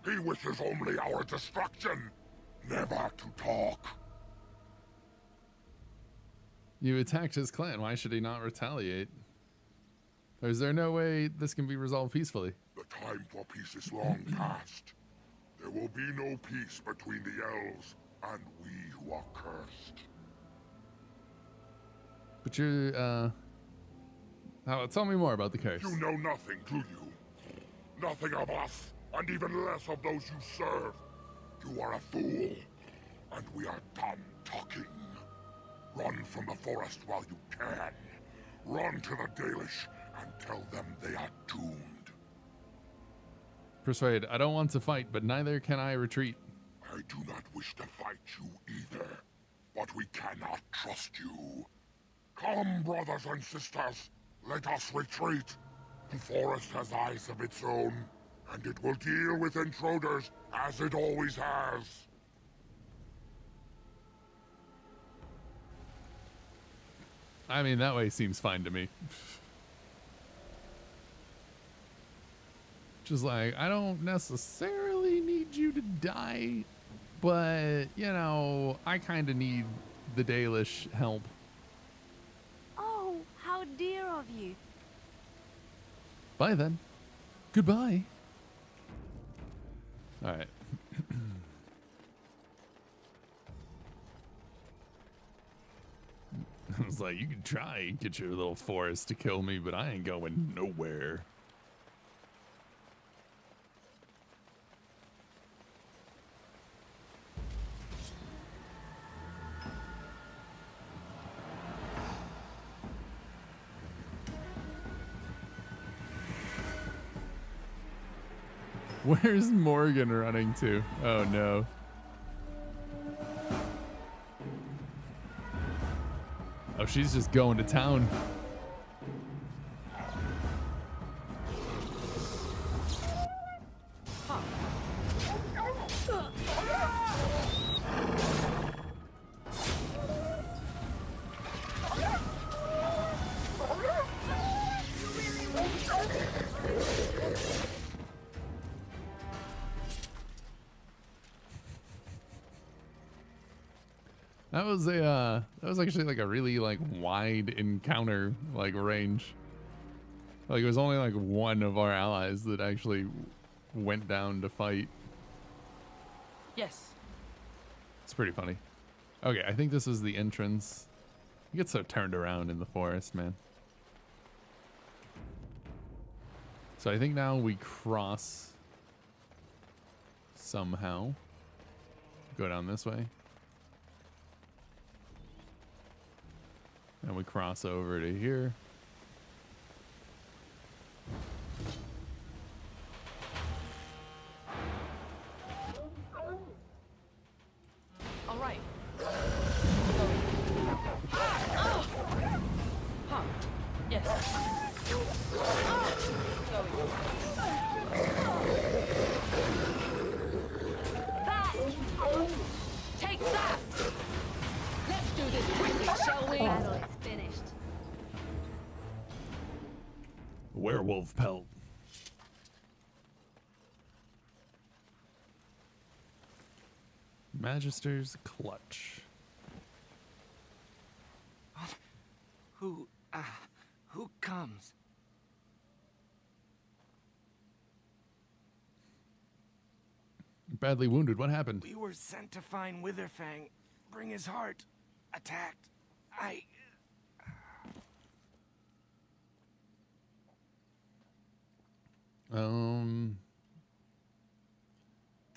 He wishes only our destruction, never to talk. You attacked his clan. Why should he not retaliate? Or is there no way this can be resolved peacefully? The time for peace is long past. There will be no peace between the elves and we who are cursed. But you're, tell me more about the curse. You know nothing, do you? Nothing of us, and even less of those you serve. You are a fool, and we are done talking. Run from the forest while you can. Run to the Dalish and tell them they are doomed. Persuade, I don't want to fight, but neither can I retreat. I do not wish to fight you either, but we cannot trust you. Come, brothers and sisters, let us retreat. The forest has eyes of its own, and it will deal with intruders as it always has. I mean, that way seems fine to me. Just like, I don't necessarily need you to die, but, you know, I kind of need the Dalish help. Oh, how dear of you. Bye then. Goodbye. All right. I was like, you can try and get your little forest to kill me, but I ain't going nowhere. Where's Morgan running to? Oh no. Oh, she's just going to town. That was actually like a really like wide encounter like range. Like it was only like one of our allies that actually went down to fight. Yes. It's pretty funny. Okay, I think this is the entrance. You get so turned around in the forest, man. So I think now we cross somehow. Go down this way. And we cross over to here. All right. Huh. Yes. Back! Take that! Let's do this quickly, shall we? Battle is finished. Werewolf pelt. Magister's clutch. Who comes? Badly wounded. What happened? We were sent to find Witherfang. Bring his heart. Attacked.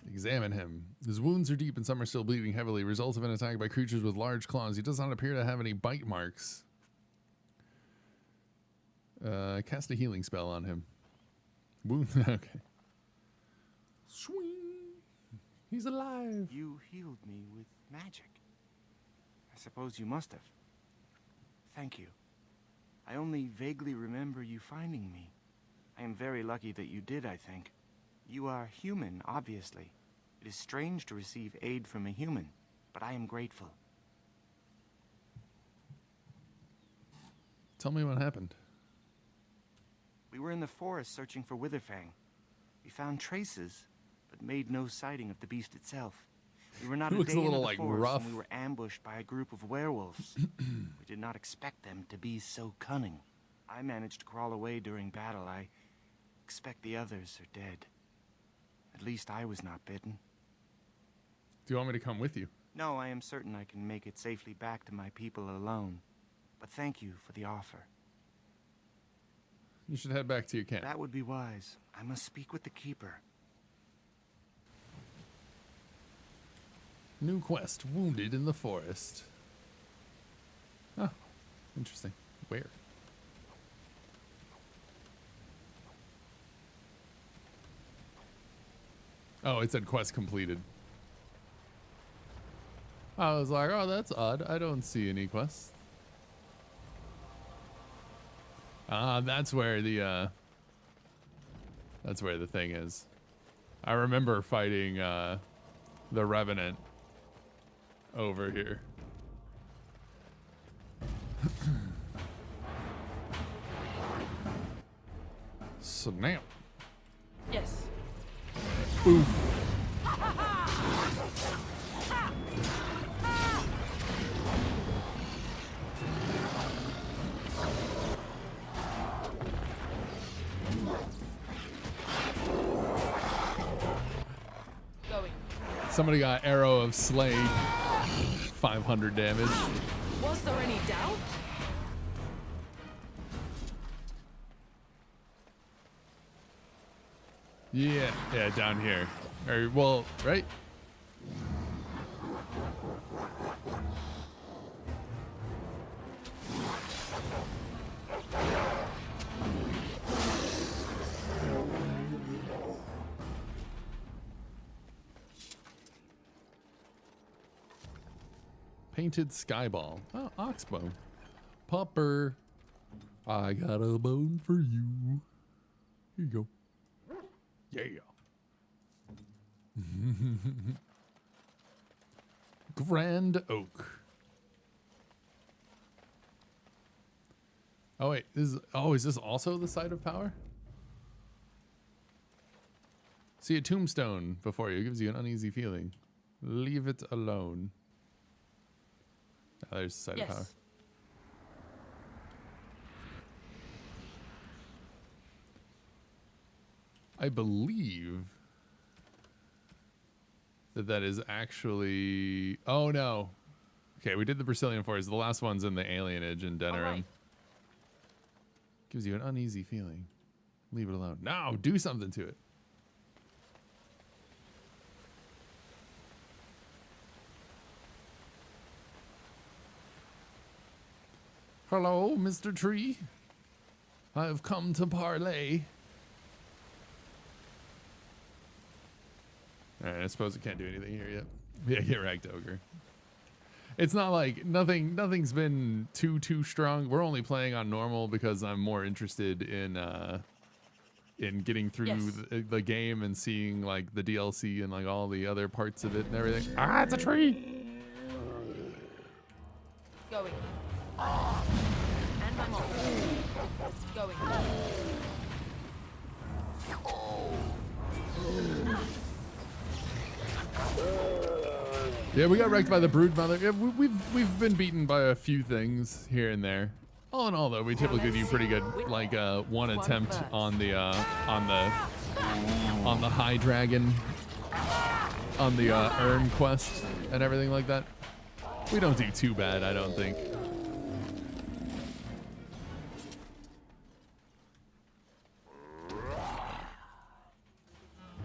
Examine him. His wounds are deep and some are still bleeding heavily. Results of an attack by creatures with large claws. He does not appear to have any bite marks. Cast a healing spell on him. Wound. Okay. Swing. He's alive. You healed me with magic. I suppose you must have. Thank you. I only vaguely remember you finding me. I am very lucky that you did, I think. You are human, obviously. It is strange to receive aid from a human, but I am grateful. Tell me what happened. We were in the forest searching for Witherfang. We found traces, but made no sighting of the beast itself. We were not It looks a day little, into the like, forest rough. when we were ambushed by a group of werewolves. We did not expect them to be so cunning. I managed to crawl away during battle. I expect the others are dead. At least I was not bitten. Do you want me to come with you? No, I am certain I can make it safely back to my people alone. But thank you for the offer. You should head back to your camp. That would be wise. I must speak with the Keeper. New quest. Wounded in the forest. Interesting. Where? Oh, it said quest completed. I was like, oh, that's odd. I don't see any quests. Ah, that's where the thing is. I remember fighting the Revenant over here. Snap. Yes. Oof. Going. Somebody got Arrow of Slay. 500 damage. Was there any doubt? Yeah, down here. Or, well, right? Painted Skyball. Oh, Oxbone. Popper. I got a bone for you. Here you go. Yeah. Grand Oak. Oh wait, is this also the site of power? See a tombstone before you. It gives you an uneasy feeling. Leave it alone. Oh, there's the site of power. I believe that is actually... Oh, no. Okay, we did the Brazilian Forest. The last one's in the Alienage in Denerim. Right. Gives you an uneasy feeling. Leave it alone. No, do something to it. Hello, Mr. Tree. I have come to parley. Alright, I suppose it can't do anything here yet. Yeah, get wrecked, Ogre. It's not like nothing's been too strong. We're only playing on normal because I'm more interested in getting through the game and seeing like the DLC and like all the other parts of it and everything. Ah, it's a tree. Going. And I'm off. Going. Yeah, we got wrecked by the Broodmother. Yeah, we've been beaten by a few things here and there. All in all, though, we typically do pretty good. Like one attempt on the High Dragon, on the Urn quest and everything like that. We don't do too bad, I don't think.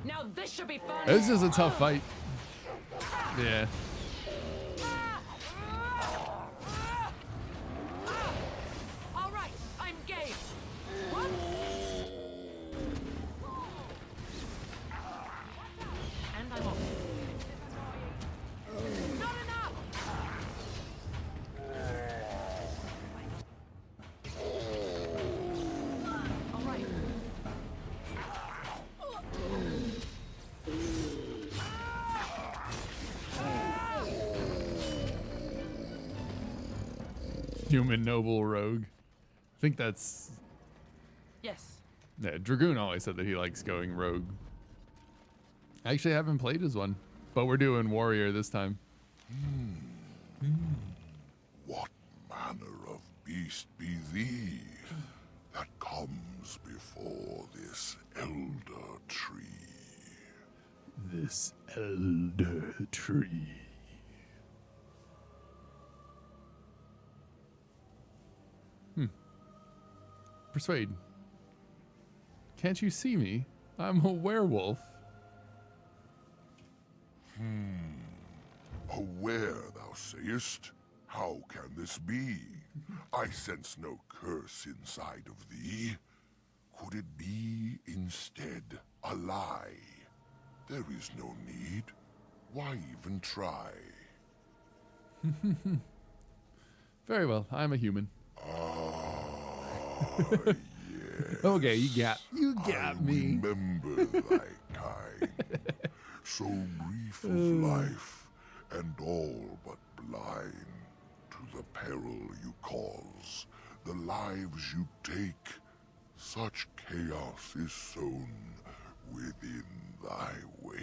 Now this should be fun. This is a tough fight. Yeah. All right, I'm game. What? And I'm off. Not enough. All right. Human Noble Rogue. I think that's... Yes. Yeah, Dragoon always said that he likes going rogue. I actually haven't played as one, but we're doing warrior this time. What manner of beast be thee that comes before this elder tree? This elder tree. Persuade. Can't you see me? I'm a werewolf. A were, thou sayest? How can this be? I sense no curse inside of thee. Could it be instead a lie? There is no need. Why even try? Very well. I'm a human. Yes. Okay, you got me. Remember thy kind. So brief of life, and all but blind to the peril you cause, the lives you take. Such chaos is sown within thy wake.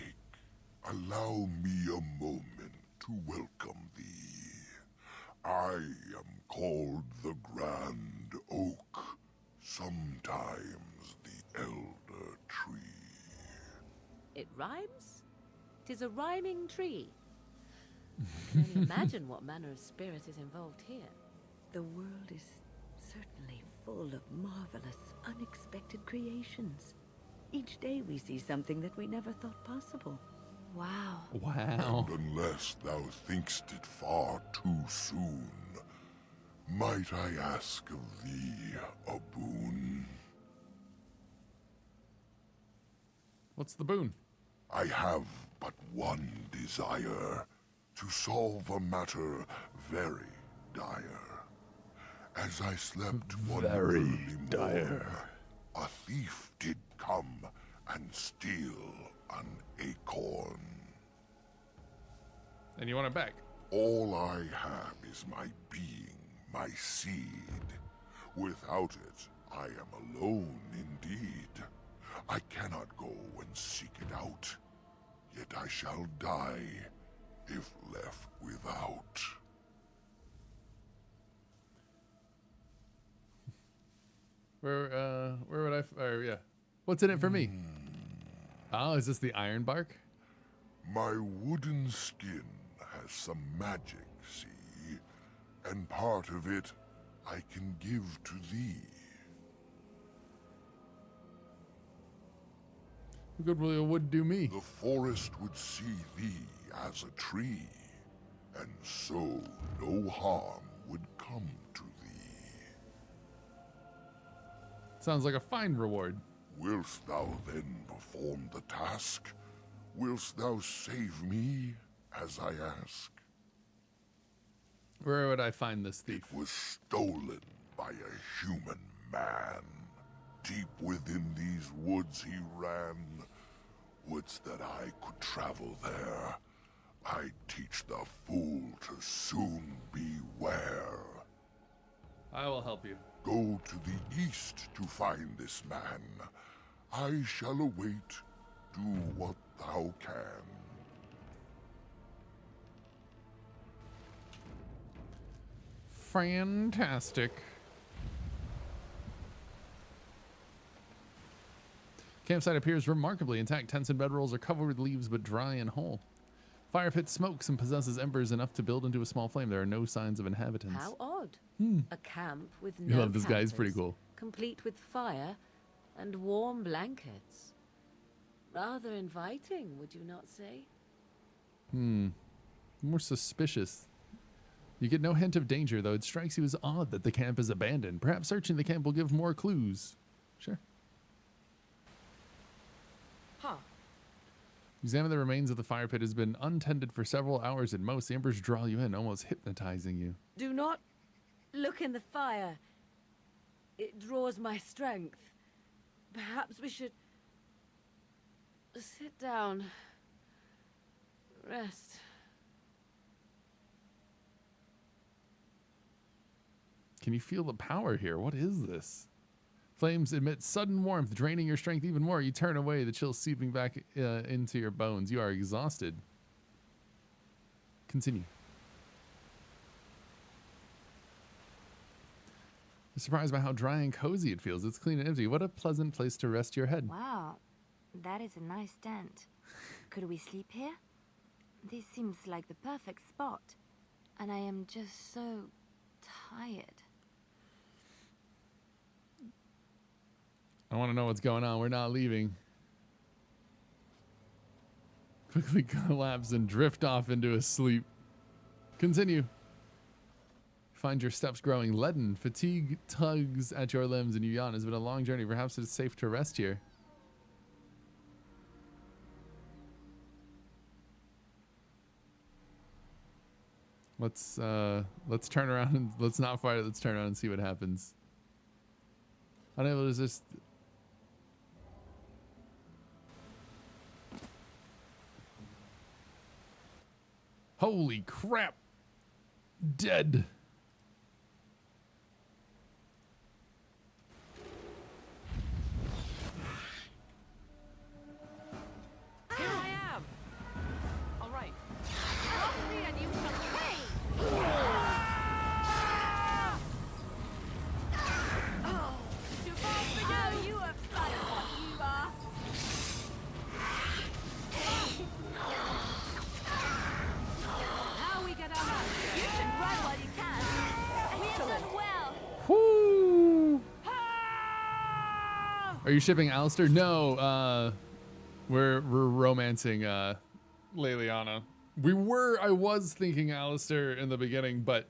Allow me a moment to welcome thee. I am called the Grand Oak, sometimes the Elder Tree. It rhymes? 'Tis a rhyming tree. I can only imagine what manner of spirit is involved here. The world is certainly full of marvelous, unexpected creations. Each day we see something that we never thought possible. Wow. Wow. And unless thou thinkst it far too soon, might I ask of thee a boon? What's the boon? I have but one desire, to solve a matter very dire. As I slept one early morn, a thief did come and steal an acorn. And you want it back? All I have is my being, my seed. Without it, I am alone indeed. I cannot go and seek it out, yet I shall die if left without. Where would yeah. What's in it for me? Oh, is this the iron bark? My wooden skin has some magic, see? And part of it I can give to thee. What good will your wood do me? The forest would see thee as a tree, and so no harm would come to thee. Sounds like a fine reward. Wilt thou then perform the task? Wilt thou save me as I ask? Where would I find this thief? It was stolen by a human man. Deep within these woods he ran. Woods that I could travel there. I'd teach the fool to soon beware. I will help you. Go to the east to find this man. I shall await. Do what thou can. Fantastic. Campsite appears remarkably intact. Tents and bedrolls are covered with leaves but dry and whole. Fire pit smokes and possesses embers enough to build into a small flame. There are no signs of inhabitants. How odd. A camp with You no love this guy, he's pretty campers, cool. complete with fire and warm blankets. Rather inviting, would you not say? More suspicious. You get no hint of danger, though. It strikes you as odd that the camp is abandoned. Perhaps searching the camp will give more clues. Sure. Huh. Examine the remains of the fire pit. It has been untended for several hours at most. The embers draw you in, almost hypnotizing you. Do not look in the fire. It draws my strength. Perhaps we should sit down. Rest. Can you feel the power here? What is this? Flames emit sudden warmth, draining your strength even more. You turn away, the chill seeping back into your bones. You are exhausted. Continue. You're surprised by how dry and cozy it feels. It's clean and empty. What a pleasant place to rest your head. Wow, that is a nice tent. Could we sleep here? This seems like the perfect spot. And I am just so tired. I want to know what's going on. We're not leaving. Quickly collapse and drift off into a sleep. Continue. Find your steps growing leaden. Fatigue tugs at your limbs and you yawn. It's been a long journey. Perhaps it's safe to rest here. Let's turn around and let's not fight it. Let's turn around and see what happens. Unable to resist. Holy crap. Dead. Here I am. All right. Trust me and you shall pay. Oh, too far for you. You are fun what you are. Now we get our man. You can run while you can. We have done well. Whoo! Are you shipping Alistair? No, we're romancing Leliana. I was thinking Alistair in the beginning, but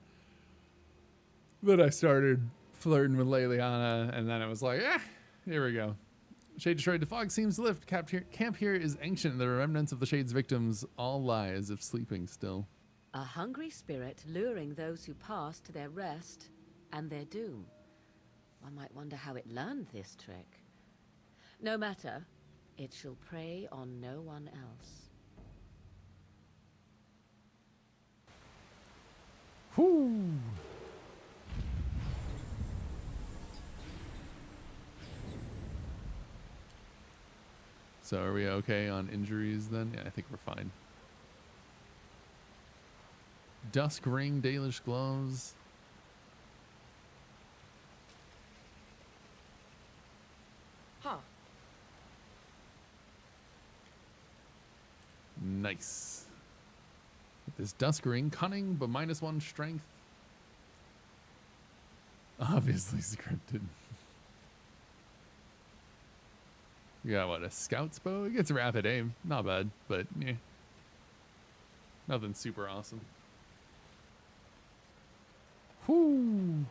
then I started flirting with Leliana, and then it was like, here we go. Shade destroyed. The fog seems to lift. Camp here is ancient, and the remnants of the Shade's victims all lie as if sleeping still. A hungry spirit luring those who pass to their rest and their doom. One might wonder how it learned this trick. No matter, it shall prey on no one else. Whoo! So are we okay on injuries then? Yeah, I think we're fine. Dusk ring, Dalish gloves. Huh. Nice. With this dusk ring, cunning, but -1 strength. Obviously scripted. You got what, a scout's bow? It gets rapid aim. Not bad, but yeah. Nothing super awesome. Whoo!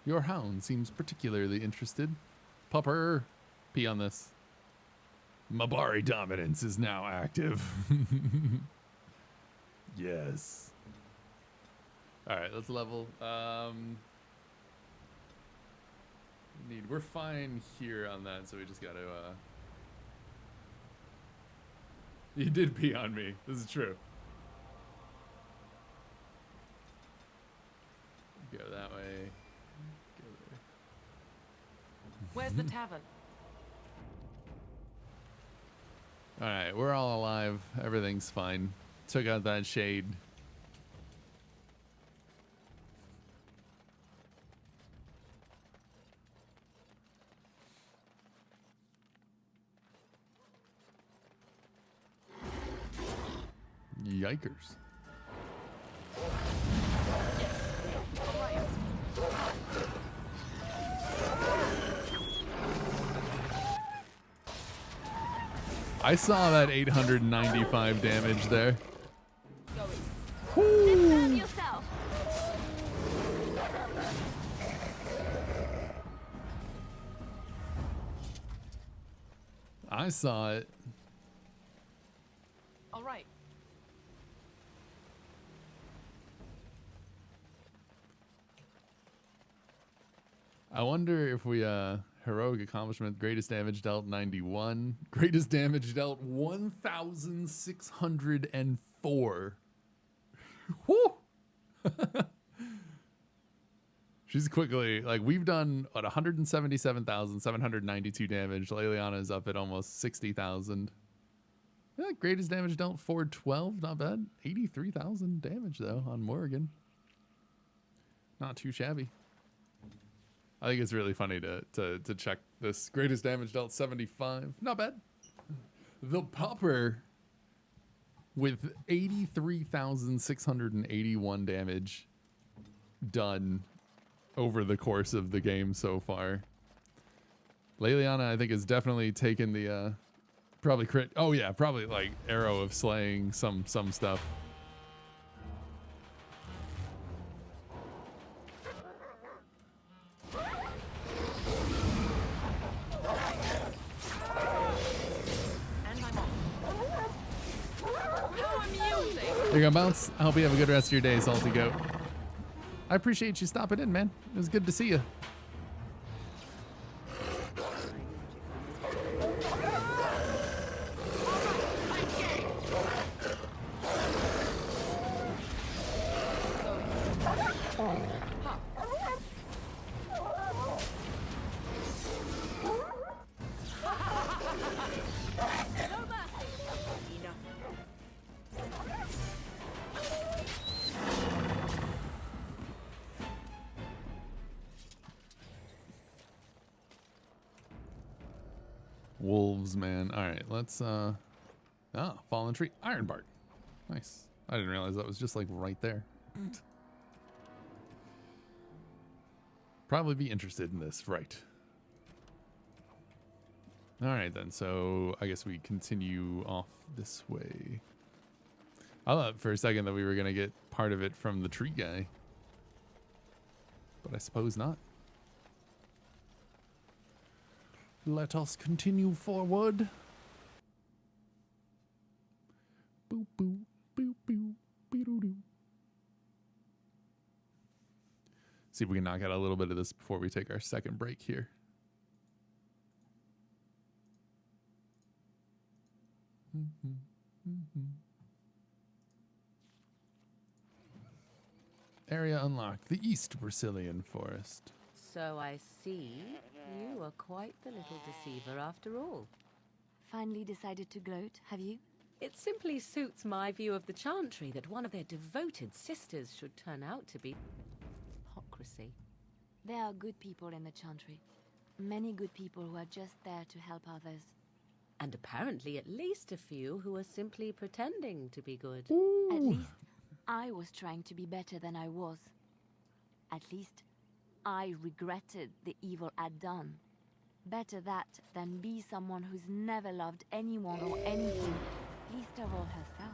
Your hound seems particularly interested. Pupper, pee on this. Mabari dominance is now active. Yes. All right, let's level. We're fine here on that, so we just gotta. You did pee on me. This is true. Go that way. Go there. Where's the tavern? All right, we're all alive. Everything's fine. Took out that shade. Yikers. I saw that 895 damage there. Defend yourself. I saw it. All right. I wonder if we heroic accomplishment, greatest damage dealt 91, greatest damage dealt 1,604. Woo! She's quickly, like, we've done what, 177,792 damage. Leliana is up at almost 60,000. Yeah, greatest damage dealt 412, not bad. 83,000 damage though on Morrigan. Not too shabby. I think it's really funny to check this. Greatest damage dealt 75. Not bad. The Pupper with 83,681 damage done over the course of the game so far. Leliana, I think, has definitely taken the probably crit. Oh yeah, probably like Arrow of Slaying some stuff. There you go, Bounce. I hope you have a good rest of your day, Salty Goat. I appreciate you stopping in, man. It was good to see you. Wolves, man. All right, let's fallen tree, Ironbark. Nice. I didn't realize that was just like right there. Probably be interested in this, right? All right then. So I guess we continue off this way. I thought for a second that we were gonna get part of it from the tree guy, but I suppose not. Let us continue forward. Boop, boop, boop, boop, doo. See if we can knock out a little bit of this before we take our second break here. Area unlocked. The East Brazilian Forest. So I see you are quite the little deceiver after all. Finally decided to gloat, have you? It simply suits my view of the Chantry that one of their devoted sisters should turn out to be hypocrisy. There are good people in the Chantry. Many good people who are just there to help others. And apparently at least a few who are simply pretending to be good. At least I was trying to be better than I was. At least I regretted the evil I'd done. Better that than be someone who's never loved anyone or anything, least of all herself.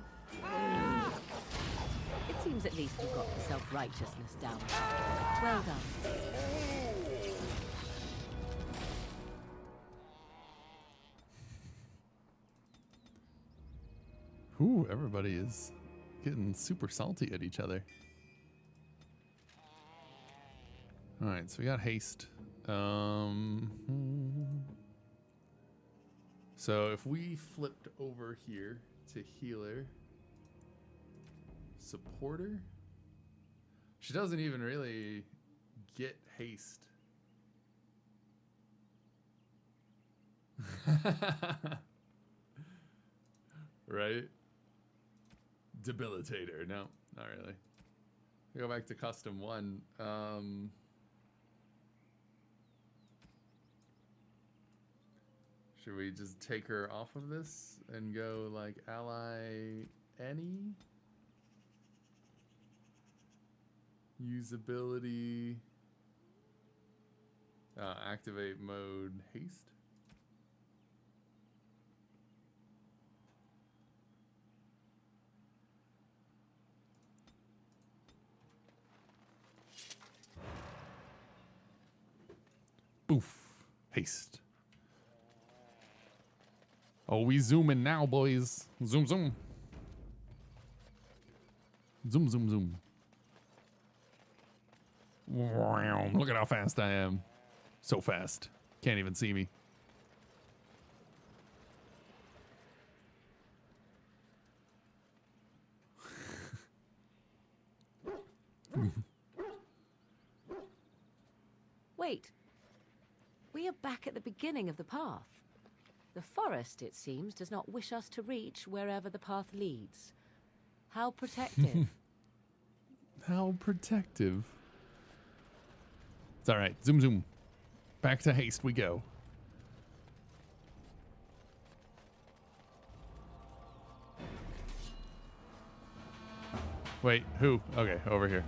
It seems at least you got the self-righteousness down. Well done. Ooh, everybody is getting super salty at each other. All right, so we got haste. So if we flipped over here to healer, supporter, she doesn't even really get haste. Right? Debilitator. No, not really. We go back to custom 1. Should we just take her off of this and go like ally any? Usability. Activate mode haste. Boof. Haste. Oh, we zooming now, boys. Zoom, zoom. Zoom, zoom, zoom. Wow, look at how fast I am. So fast. Can't even see me. Wait. We are back at the beginning of the path. The forest, it seems, does not wish us to reach wherever the path leads. How protective. How protective. It's all right. Zoom, zoom. Back to haste we go. Wait, who? Okay, over here.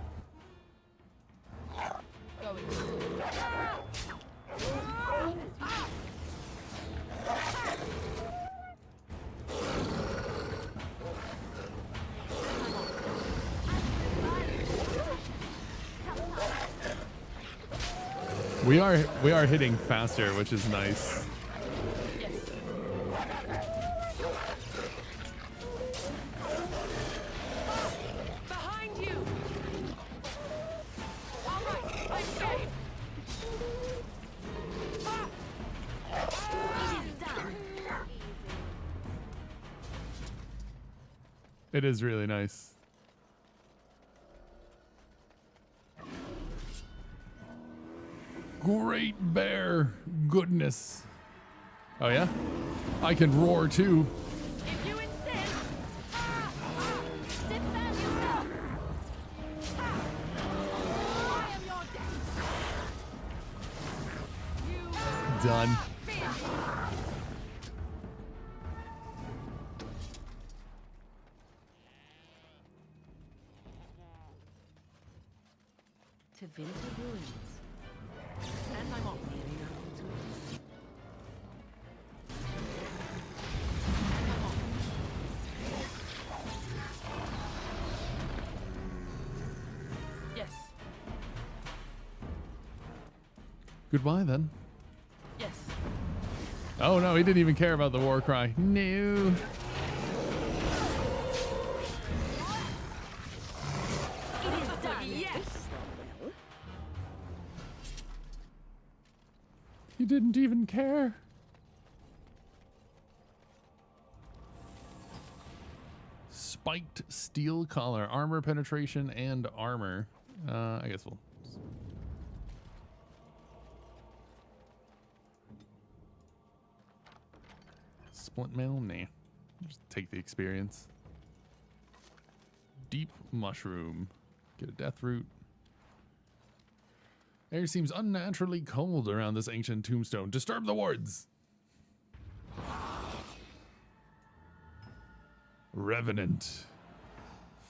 We are hitting faster, which is nice. It is really nice. Great bear goodness. Oh yeah? I can roar too. If you insist, defend yourself. I am your death. Done. To Vinter Ruins. And I'm off nearly now. Yes. Goodbye then. Yes. Oh no, he didn't even care about the war cry. No. It is done. Yes. He didn't even care. Spiked steel collar, armor penetration, and armor. I guess we'll. Splint mail? Nah. Just take the experience. Deep mushroom. Get a death root. Air seems unnaturally cold around this ancient tombstone. Disturb the wards. Revenant.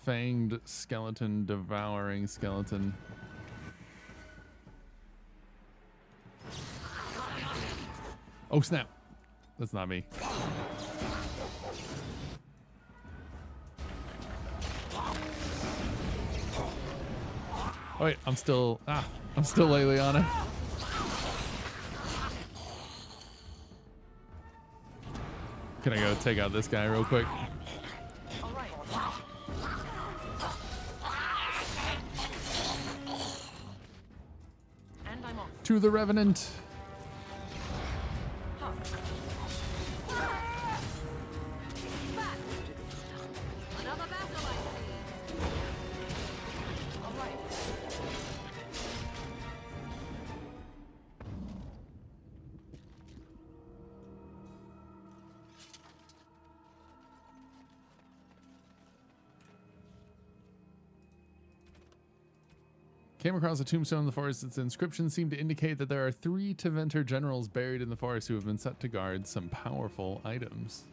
Fanged skeleton, devouring skeleton. Oh snap. That's not me. Oh wait, I'm still Leliana. Can I go take out this guy real quick? And I'm off. To the Revenant. Another battle, I see. All right. Came across a tombstone in the forest. Its inscription seemed to indicate that there are 3 Tevinter generals buried in the forest who have been set to guard some powerful items.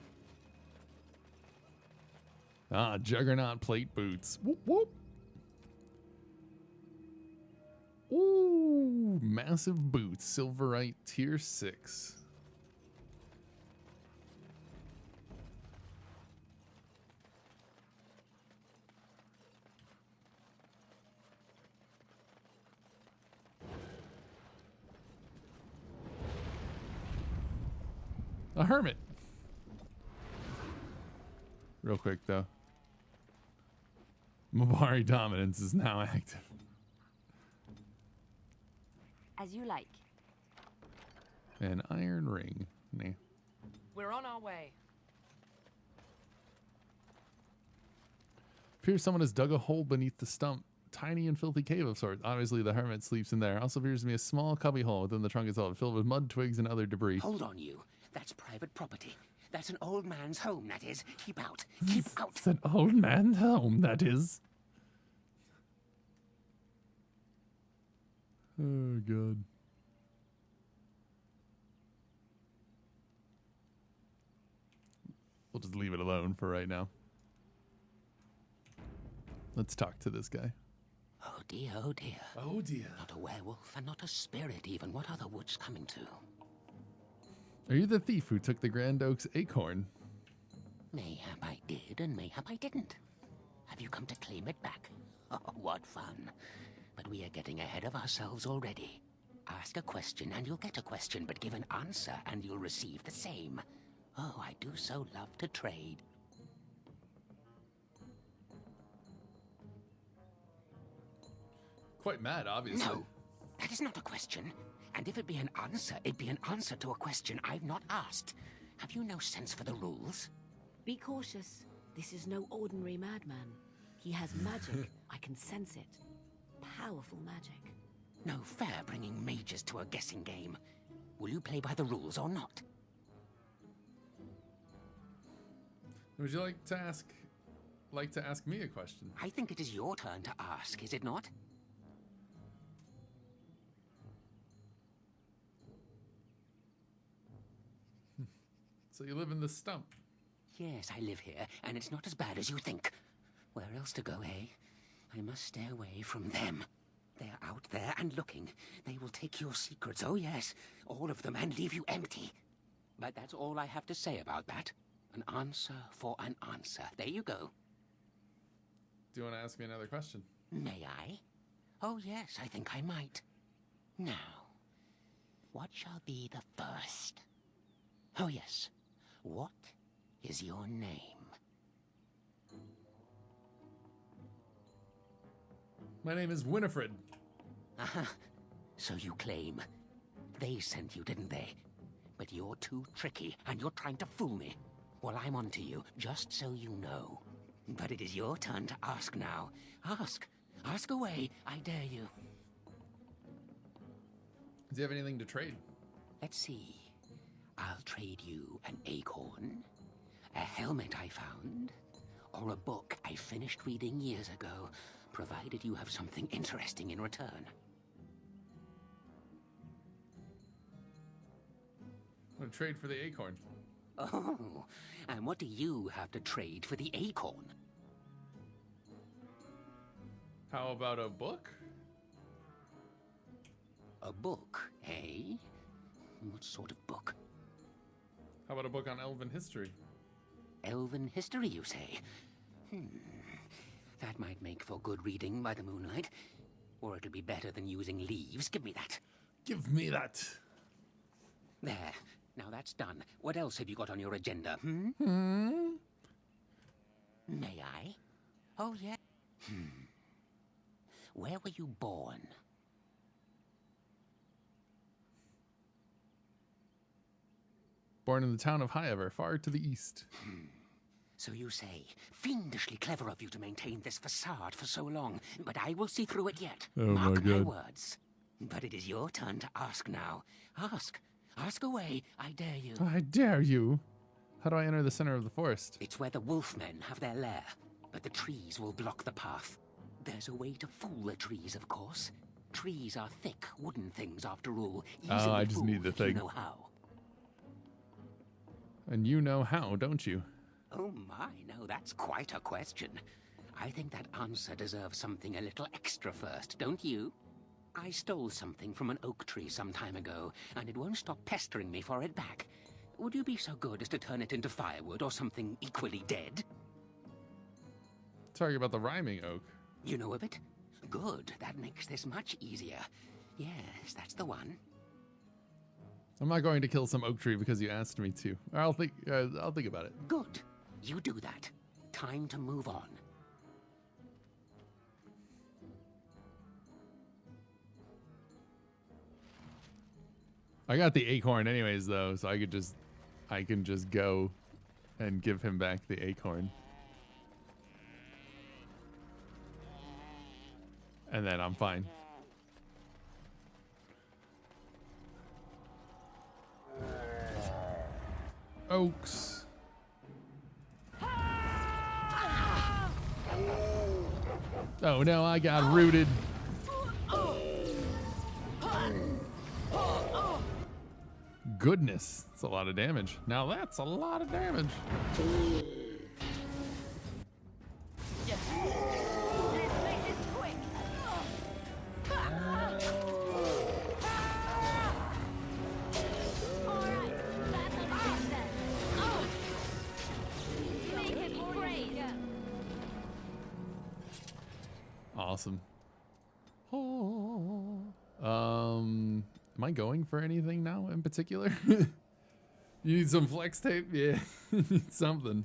Ah, Juggernaut plate boots. Whoop whoop. Ooh, massive boots. Silverite tier 6. A hermit. Real quick though. Mabari dominance is now active. As you like. An iron ring. Nah. We're on our way. Appears someone has dug a hole beneath the stump. Tiny and filthy cave of sorts. Obviously the hermit sleeps in there. Also appears to be a small cubby hole within the trunk itself, filled with mud, twigs, and other debris. Hold on, you. That's private property. That's an old man's home, that is. Keep out. Keep out. It's an old man's home, that is. Oh, God. We'll just leave it alone for right now. Let's talk to this guy. Oh dear, oh dear. Oh dear. Not a werewolf and not a spirit even. What are the woods coming to? Are you the thief who took the Grand Oak's acorn? Mayhap I did and mayhap I didn't. Have you come to claim it back? Oh, what fun. But we are getting ahead of ourselves already. Ask a question and you'll get a question, but give an answer and you'll receive the same. Oh, I do so love to trade. Quite mad, obviously. No, that is not a question. And if it be an answer, it'd be an answer to a question I've not asked. Have you no sense for the rules? Be cautious. This is no ordinary madman. He has magic. I can sense it. Powerful magic. No fair bringing mages to a guessing game. Will you play by the rules or not? Would you like to ask me a question? I think it is your turn to ask, is it not? So you live in the stump? Yes, I live here, and it's not as bad as you think. Where else to go, eh? I must stay away from them. They're out there and looking. They will take your secrets, oh yes, all of them, and leave you empty. But that's all I have to say about that. An answer for an answer. There you go. Do you want to ask me another question? May I? Oh yes, I think I might. Now, what shall be the first? Oh yes, what is your name? My name is Winifred. Uh-huh. So you claim. They sent you, didn't they? But you're too tricky, and you're trying to fool me. Well, I'm on to you, just so you know. But it is your turn to ask now. Ask. Ask away, I dare you. Do you have anything to trade? Let's see. I'll trade you an acorn, a helmet I found, or a book I finished reading years ago, provided you have something interesting in return. I'm gonna trade for the acorn. Oh, and what do you have to trade for the acorn? How about a book? A book, eh? What sort of book? How about a book on elven history? Elven history, you say? That might make for good reading by the moonlight. Or it'll be better than using leaves. Give me that. Give me that. There. Now that's done. What else have you got on your agenda, May I? Oh, yeah. Where were you born? Born in the town of Highever, far to the east. So you say. Fiendishly clever of you to maintain this facade for so long, but I will see through it yet. Oh Mark my my God. words. But it is your turn to ask now. Ask. Ask away, I dare you. I dare you. How do I enter the center of the forest? It's where the wolfmen have their lair, but the trees will block the path. There's a way to fool the trees, of course. Trees are thick, wooden things, after all. Easily I just fooled need the if you thing. know how. And you know how, don't you? Oh my, no, that's quite a question. I think that answer deserves something a little extra first, don't you? I stole something from an oak tree some time ago, and it won't stop pestering me for it back. Would you be so good as to turn it into firewood or something equally dead? Talking about the rhyming oak. You know of it? Good, that makes this much easier. Yes, that's the one. I'm not going to kill some oak tree because you asked me to. I'll think about it. Good. You do that. Time to move on. I got the acorn anyways though, so I can just go and give him back the acorn. And then I'm fine. Oaks. Oh no, I got rooted. Goodness, that's a lot of damage. Now that's a lot of damage. Awesome. Am I going for anything now in particular? You need some flex tape? Yeah, you need something.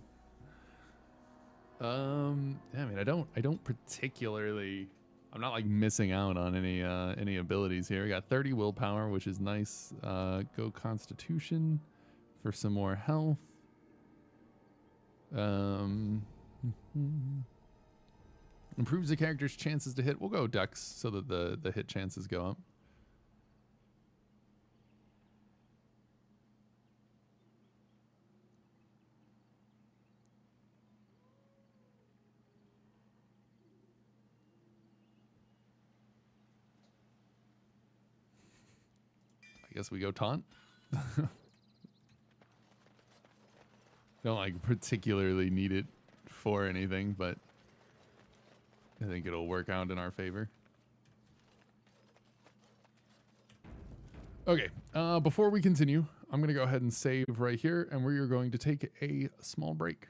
I mean, I don't particularly. I'm not like missing out on any abilities here. I got 30 willpower, which is nice. Go Constitution for some more health. Improves the character's chances to hit. We'll go Dex so that the hit chances go up. I guess we go taunt. Don't like particularly need it for anything, but I think it'll work out in our favor. Okay, before we continue, I'm going to go ahead and save right here, and we are going to take a small break.